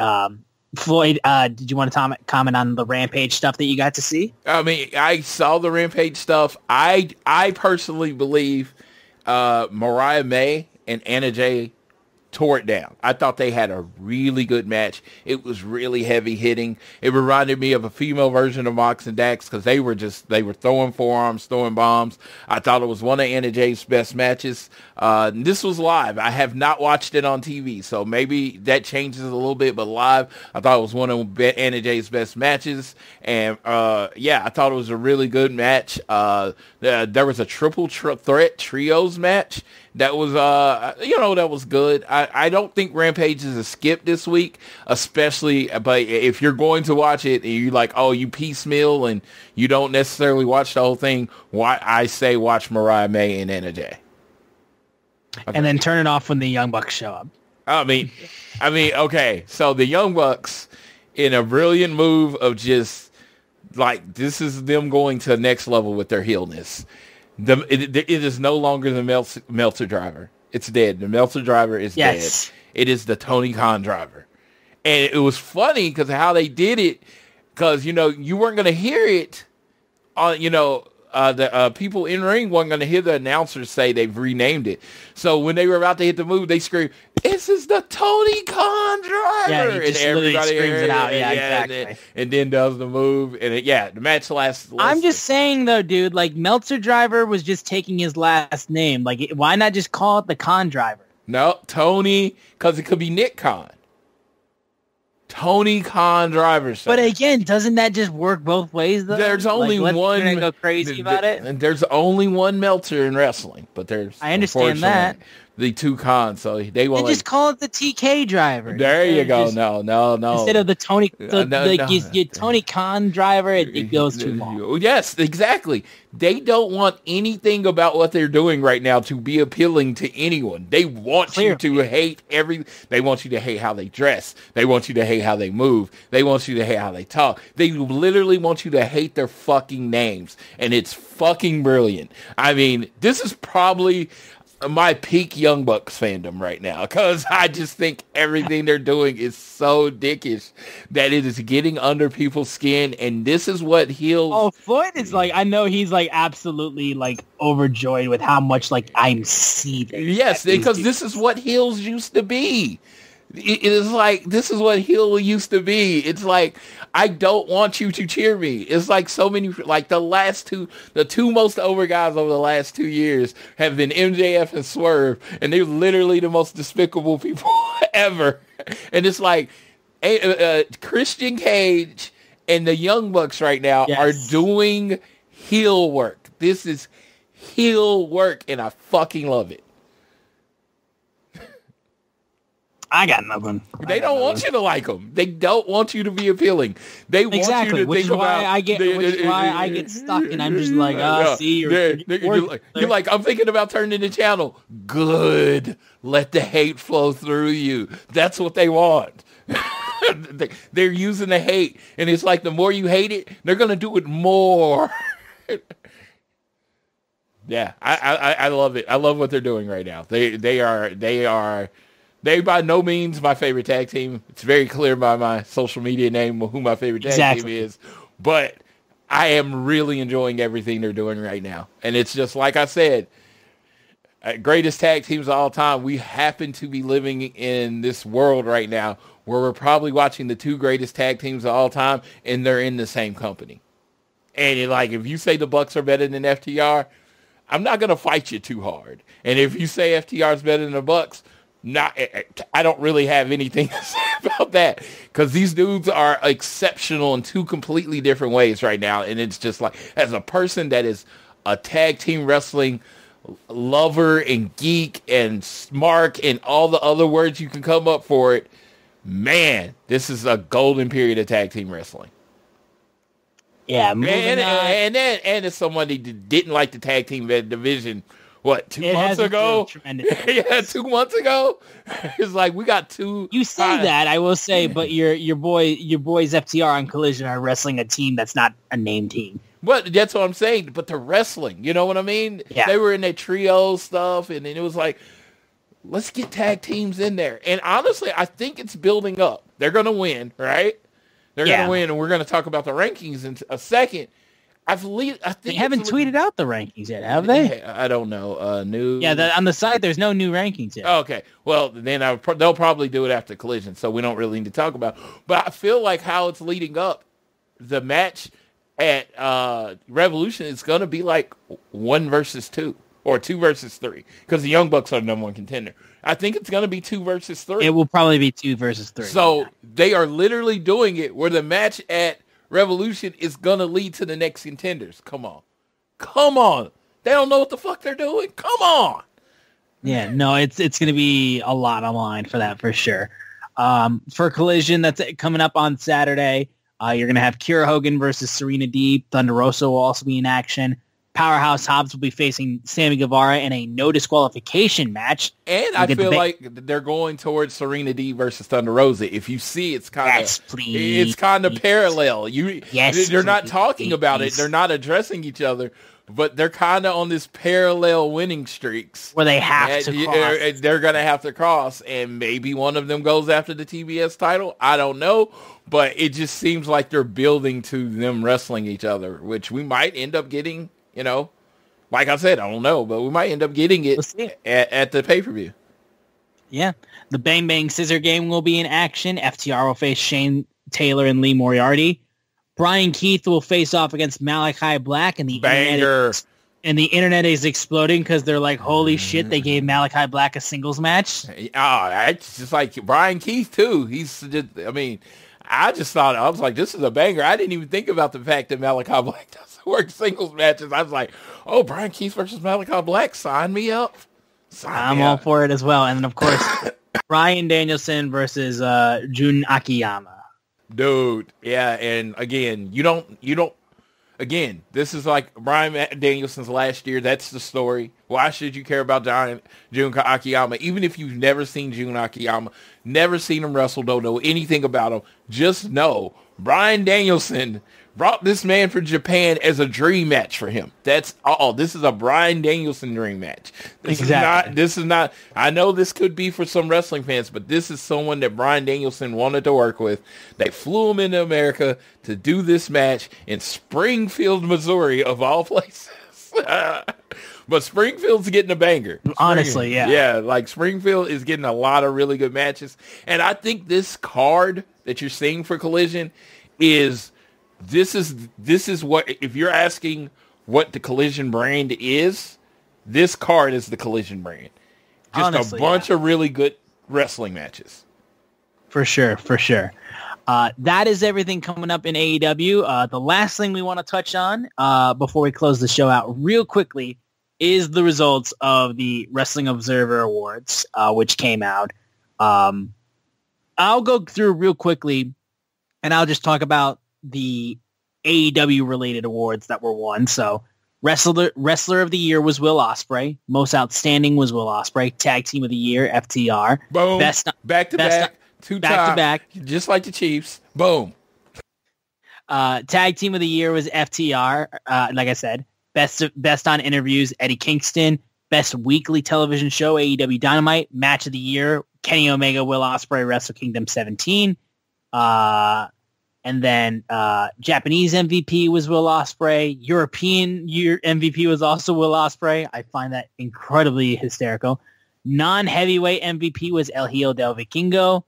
Floyd, did you want to comment on the Rampage stuff that you got to see? I mean, I saw the Rampage stuff. I personally believe Mariah May and Anna Jay tore it down. I thought they had a really good match. It was really heavy hitting. It reminded me of a female version of Mox and Dax because they were throwing forearms, throwing bombs. I thought it was one of Anna Jay's best matches. This was live. I have not watched it on TV, so maybe that changes a little bit, but live, I thought it was one of Anna Jay's best matches. And I thought it was a really good match. There was a triple threat trios match that was, that was good. I don't think Rampage is a skip this week, especially, but if you're going to watch it and you're like, oh, you piecemeal and you don't necessarily watch the whole thing, I say watch Mariah May and Anna Jay. Okay. And then turn it off when the Young Bucks show up. I mean, okay, so the Young Bucks, in a brilliant move of just, like, this is them going to the next level with their heelness. It is no longer the Meltzer driver. It's dead. The Meltzer driver is dead. It is the Tony Khan driver. And it was funny because how they did it, because, you weren't going to hear it on, the people in ring weren't going to hear the announcers say they've renamed it. So when they were about to hit the move, they screamed, "This is the Tony Khan driver!" Yeah, he just everybody screams it out. Yeah, exactly. And then does the move, and the match lasts. I'm just saying though, dude. Like Meltzer driver was just taking his last name. Like, why not just call it the Khan driver? No, Tony, because it could be Nick Khan. Tony Khan driver. But again, doesn't that just work both ways though? There's only one. Gonna go crazy about it. And there's only one Meltzer in wrestling, but there's. I understand that. The two Khans, so they will just call it the TK driver. There you go. No. Instead of the Tony, Tony Khan driver, it goes too long. Yes, exactly. They don't want anything about what they're doing right now to be appealing to anyone. They want you to hate They want you to hate how they dress. They want you to hate how they move. They want you to hate how they talk. They literally want you to hate their fucking names, and it's fucking brilliant. I mean, this is probably my peak Young Bucks fandom right now, because I just think everything they're doing is so dickish that it is getting under people's skin, and this is what heals. Oh, Floyd is like, I know he's like absolutely like overjoyed with how much like I'm seething. Yes, because this is what heels used to be. It is like, this is what heel used to be. It's like, I don't want you to cheer me. It's like so many, like the two most over guys over the last 2 years have been MJF and Swerve, and they're literally the most despicable people ever. And it's like, Christian Cage and the Young Bucks right now are doing heel work. This is heel work, and I fucking love it. I got nothing. They don't want you to like them. They don't want you to be appealing. They want you to think about. Which is why I get stuck, and I'm just like, see, you're like, I'm thinking about turning the channel. Good. Let the hate flow through you. That's what they want. They're using the hate, and it's like the more you hate it, they're gonna do it more. Yeah, I love it. I love what they're doing right now. They by no means my favorite tag team. It's very clear by my social media name who my favorite tag team is. But I am really enjoying everything they're doing right now. And it's just like I said, greatest tag teams of all time. We happen to be living in this world right now where we're probably watching the two greatest tag teams of all time, and they're in the same company. And if you say the Bucks are better than FTR, I'm not going to fight you too hard. And if you say FTR is better than the Bucks, I don't really have anything to say about that, because these dudes are exceptional in two completely different ways right now. And it's just like, as a person that is a tag team wrestling lover and geek and smart and all the other words you can come up for it, man, this is a golden period of tag team wrestling. Yeah, and as somebody that didn't like the tag team division, what, 2 months ago? Yeah, 2 months ago. It's like, we got two. You say that, I will say, but your boys FTR on Collision are wrestling a team that's not a named team. But that's what I'm saying. But they're wrestling. You know what I mean? Yeah. They were in that trio stuff, and then it was like, let's get tag teams in there. And honestly, I think it's building up. They're going to win, right? They're going to win, and we're going to talk about the rankings in a second. I think they haven't tweeted out the rankings yet, have they? I don't know. New. Yeah, on the site, there's no new rankings yet. Okay. Well, then they'll probably do it after Collision, so we don't really need to talk about it. But I feel like how it's leading up, the match at Revolution is going to be like 1 versus 2 or 2 versus 3 because the Young Bucks are the number 1 contender. I think it's going to be 2 versus 3. It will probably be 2 versus 3. So they are literally doing it where the match at Revolution is going to lead to the next contenders. Come on. They don't know what the fuck they're doing. Come on. Yeah, no, it's going to be a lot on line for that for sure. For Collision, that's coming up on Saturday. You're going to have Kiera Hogan versus Serena Deeb. Thunder Rosa will also be in action. Powerhouse Hobbs will be facing Sammy Guevara in a no disqualification match. And I feel like they're going towards Serena Deeb versus Thunder Rosa. If you see, it's kind of parallel. They're not talking about it. They're not addressing each other, but they're kind of on this parallel winning streaks where they have to cross. They're going to have to cross, and maybe one of them goes after the TBS title. I don't know, but it just seems like they're building to them wrestling each other, which we might end up getting. Like I said, I don't know, but we might end up getting it at the pay-per-view. Yeah. The Bang Bang Scissor game will be in action. FTR will face Shane Taylor and Lee Moriarty. Brian Keith will face off against Malachi Black, and the internet is exploding because they're like, holy shit, they gave Malachi Black a singles match. It's just like Brian Keith, too. I just thought, I was like, this is a banger. I didn't even think about the fact that Malachi Black doesn't work singles matches. I was like, oh, Brian Keith versus Malachi Black, sign me up. I'm all for it as well. And then, of course, Bryan Danielson versus Jun Akiyama. Dude, yeah, and again, again, this is like Bryan Danielson's last year. That's the story. Why should you care about Jun Akiyama? Even if you've never seen Jun Akiyama, never seen him wrestle, don't know anything about him, just know Bryan Danielson brought this man from Japan as a dream match for him. That's all. This is a Bryan Danielson dream match. This is not, I know this could be for some wrestling fans, but this is someone that Bryan Danielson wanted to work with. They flew him into America to do this match in Springfield, Missouri, of all places. But Springfield's getting a banger. Honestly, yeah. Yeah, like Springfield is getting a lot of really good matches. And I think this card that you're seeing for Collision is this is what, if you're asking what the Collision brand is, this card is the Collision brand. Just honestly, a bunch of really good wrestling matches. For sure. That is everything coming up in AEW. The last thing we want to touch on before we close the show out real quickly is the results of the Wrestling Observer Awards, which came out. I'll go through real quickly, and I'll just talk about the AEW-related awards that were won. So Wrestler of the Year was Will Ospreay. Most Outstanding was Will Ospreay. Tag Team of the Year, FTR. Boom. Back to back. Just like the Chiefs. Boom. Tag Team of the Year was FTR. Like I said, Best on Interviews, Eddie Kingston. Best Weekly Television Show, AEW Dynamite. Match of the Year, Kenny Omega, Will Ospreay, Wrestle Kingdom 17. And then Japanese MVP was Will Ospreay. European Year MVP was also Will Ospreay. I find that incredibly hysterical. Non-heavyweight MVP was El Hijo del Vikingo.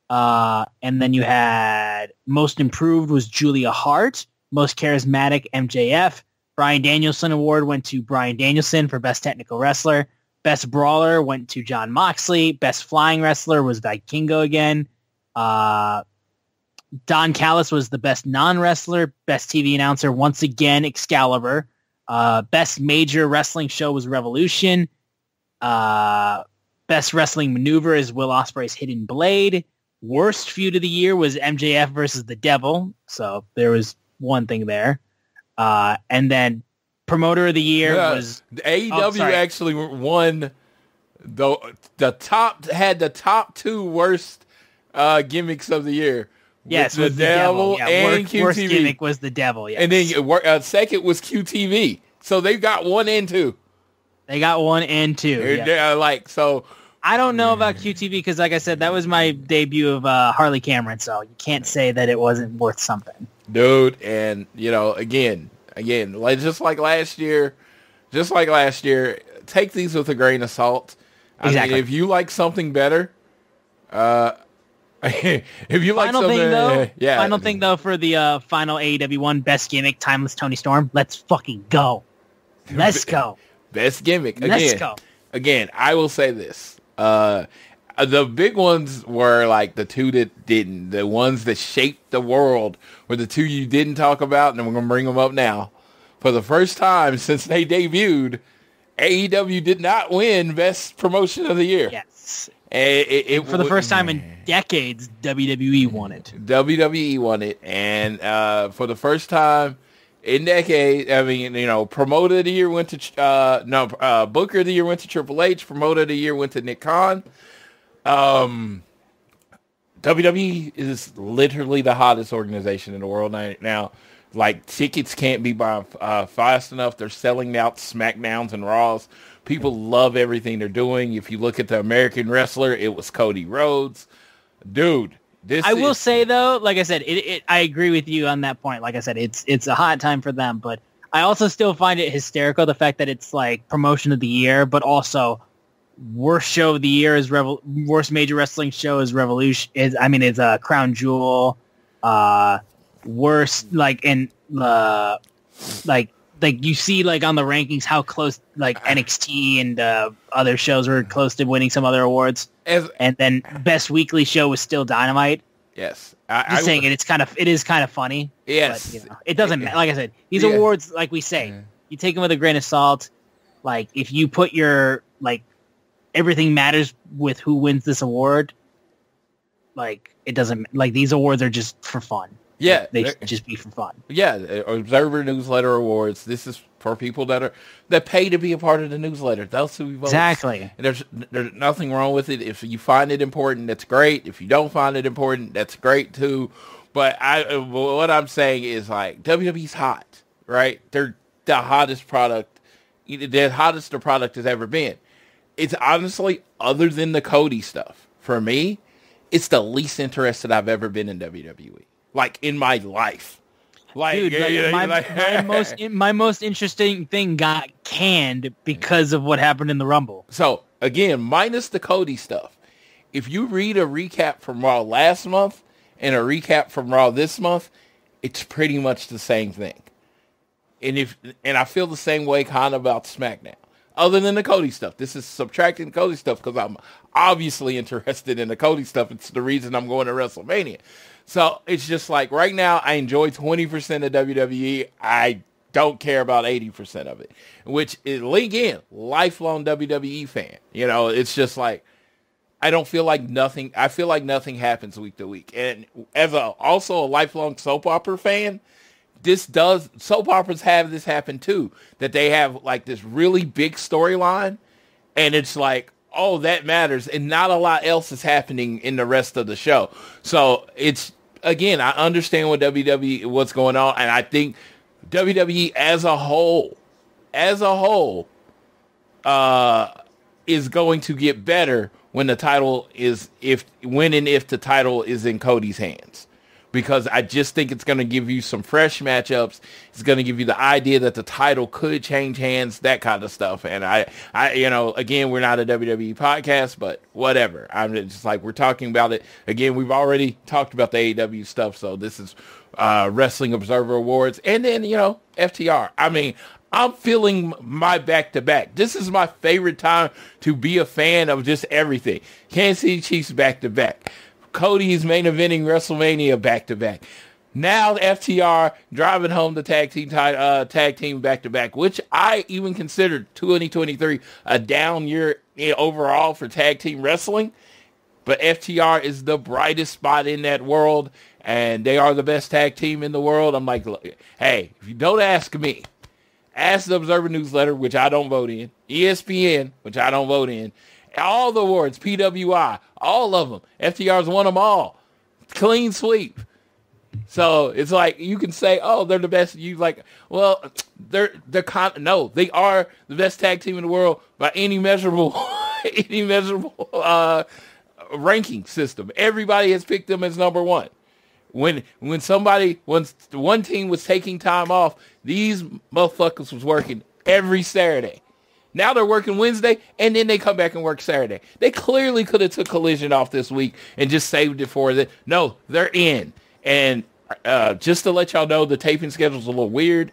And then you had Most Improved was Julia Hart. Most Charismatic, MJF. Bryan Danielson Award went to Bryan Danielson for Best Technical Wrestler. Best Brawler went to Jon Moxley. Best Flying Wrestler was Vikingo again. Don Callis was the Best Non-Wrestler. Best TV Announcer, once again, Excalibur. Best Major Wrestling Show was Revolution. Best Wrestling Maneuver is Will Ospreay's Hidden Blade. Worst Feud of the Year was MJF versus the Devil. So there was one thing there. And then Promoter of the Year was... AEW actually won the top two worst gimmicks of the year. Yes, the Devil and QTV. Worst gimmick was the Devil, yes. And then second was QTV. So they got 1 and 2. They got 1 and 2. Yeah. So I don't know about QTV because, like I said, that was my debut of Harley Cameron, so you can't say that it wasn't worth something. Dude, and, again, again, like just like last year, take these with a grain of salt. Exactly. I mean, if you like something better, if you like final something, thing though, yeah. Final thing though for the final AEW one, best gimmick, Timeless Tony Storm. Let's fucking go. Let's go. Best gimmick. Let's go. Again, I will say this. The big ones were like the two that didn't. The ones that shaped the world were the two you didn't talk about, and we're going to bring them up now. For the first time since they debuted, AEW did not win Best Promotion of the Year. Yes. For the first time in decades, WWE won it. WWE won it, and for the first time in decades, I mean, Promoter of the Year went to Booker of the Year went to Triple H. Promoter of the Year went to Nick Khan. WWE is literally the hottest organization in the world right now. Like, tickets can't be bought fast enough. They're selling out SmackDowns and Raws. People love everything they're doing. If you look at the American Wrestler, it was Cody Rhodes. Dude, I will say, though, like I said, I agree with you on that point. Like I said, it's a hot time for them. But I also still find it hysterical, the fact that it's like Promotion of the Year, but also worst show of the year is worst major wrestling show is Revolution. It's Crown Jewel. Worst, like, in like you see, like, on the rankings how close, like, NXT and other shows were close to winning some other awards. And then best weekly show was still Dynamite. Yes. It is kind of funny. Yes. But, it doesn't matter. Like I said, these awards, like we say, you take them with a grain of salt. Like, if you put your, like, everything matters with who wins this award, like, it doesn't, like, these awards are just for fun. Yeah. They should just be for fun. Yeah. Observer Newsletter Awards. This is for people that pay to be a part of the newsletter. Those who vote. Exactly. And there's nothing wrong with it. If you find it important, that's great. If you don't find it important, that's great too. But what I'm saying is, like, WWE's hot, right? They're the hottest product. The hottest the product has ever been. It's honestly, other than the Cody stuff, for me, it's the least interested I've ever been in WWE. Like, in my life. Like, dude, my most interesting thing got canned because of what happened in the Rumble. So, again, minus the Cody stuff, if you read a recap from Raw last month and a recap from Raw this month, it's pretty much the same thing. And I feel the same way kind of about SmackDown. Other than the Cody stuff. This is subtracting Cody stuff because I'm obviously interested in the Cody stuff. It's the reason I'm going to WrestleMania. So it's just like, right now, I enjoy 20% of WWE. I don't care about 80% of it, which is, again, lifelong WWE fan. It's just like, I feel like nothing happens week to week. And as also a lifelong soap opera fan, soap operas have this happen too, that they have, like, this really big storyline, and it's like, oh, that matters, and not a lot else is happening in the rest of the show. So it's, again, I understand what's going on, and I think WWE as a whole, is going to get better when the title is, if the title is in Cody's hands. Because I just think it's going to give you some fresh matchups. It's going to give you the idea that the title could change hands, that kind of stuff. And I again, we're not a WWE podcast, but whatever. I'm just like, we're talking about it. Again, we've already talked about the AEW stuff. So this is Wrestling Observer Awards. And then, FTR. I mean, I'm feeling my back-to-back. This is my favorite time to be a fan of just everything. Kansas City Chiefs back-to-back. Cody's main eventing WrestleMania back-to-back. Now FTR driving home the tag team back-to-back, which I even considered 2023 a down year overall for tag team wrestling. But FTR is the brightest spot in that world, and they are the best tag team in the world. I'm like, look, hey, if you don't ask me, ask the Observer Newsletter, which I don't vote in, ESPN, which I don't vote in, all the awards, PWI, all of them. FTR's won them all. Clean sweep. So it's like, you can say, oh, they're the best. You like, well, no, they are the best tag team in the world by any measurable ranking system. Everybody has picked them as number one. when one team was taking time off, these motherfuckers was working every Saturday. Now they're working Wednesday, and then they come back and work Saturday. They clearly could have took Collision off this week and just saved it for the. No, they're in. And just to let y'all know, the taping schedule's a little weird.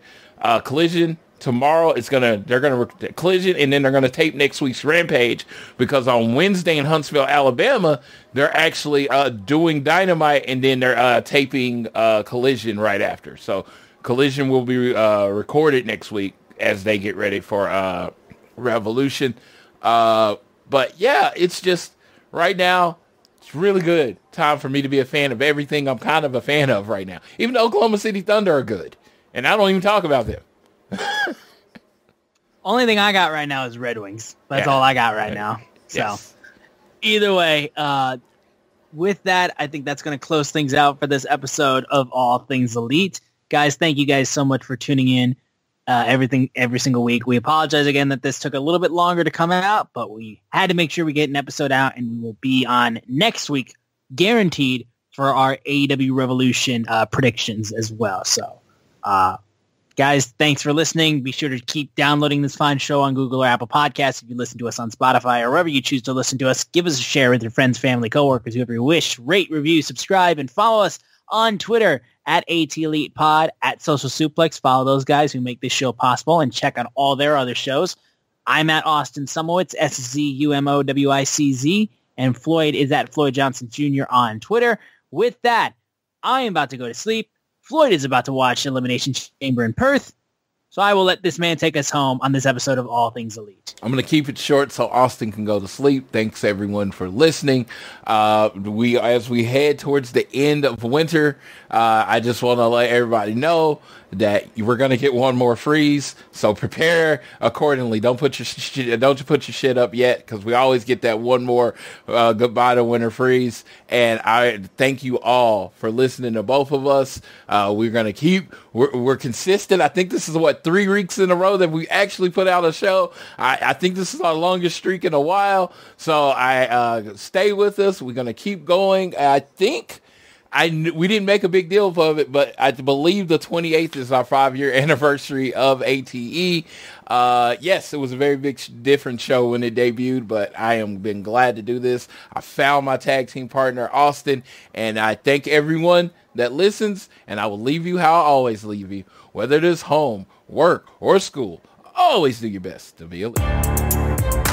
Collision tomorrow they're gonna Collision, and then they're gonna tape next week's Rampage, because on Wednesday in Huntsville, Alabama, they're actually doing Dynamite, and then they're taping Collision right after. So Collision will be recorded next week as they get ready for Revolution. But yeah, it's just right now, it's really good time for me to be a fan of everything I'm kind of a fan of right now. Even the Oklahoma City Thunder are good, and I don't even talk about them. Only thing I got right now is Red Wings. That's all I got right now. So Yes. Either way, with that, I think that's going to close things out for this episode of All Things Elite. Guys, thank you guys so much for tuning in. Every single week. We apologize again that this took a little bit longer to come out, but we had to make sure we get an episode out, and we will be on next week, guaranteed, for our AEW Revolution predictions as well. So, guys, thanks for listening. Be sure to keep downloading this fine show on Google or Apple Podcasts. If you listen to us on Spotify or wherever you choose to listen to us, give us a share with your friends, family, coworkers, whoever you wish. Rate, review, subscribe, and follow us on Twitter at ATElitePod, at Social Suplex. Follow those guys who make this show possible, and check out all their other shows. I'm at Austin Sumowitz, SZUMOWICZ, and Floyd is at Floyd Johnson Jr. on Twitter. With that, I am about to go to sleep. Floyd is about to watch Elimination Chamber in Perth. So I will let this man take us home on this episode of All Things Elite. I'm going to keep it short so Austin can go to sleep. Thanks, everyone, for listening. As we head towards the end of winter, I just want to let everybody know that we're going to get one more freeze. So prepare accordingly. Don't put your shit up yet, because we always get that one more goodbye to winter freeze. And I thank you all for listening to both of us. We're going to we're consistent. I think this is 3 weeks in a row that we actually put out a show. I think this is our longest streak in a while. So stay with us. We're going to keep going. I think we didn't make a big deal of it, but I believe the 28th is our 5-year anniversary of ATE. Yes, it was a very big, different show when it debuted, but I am been glad to do this. I found my tag team partner, Austin, and I thank everyone that listens, and I will leave you how I always leave you. Whether it is home, work, or school, always do your best to be elite.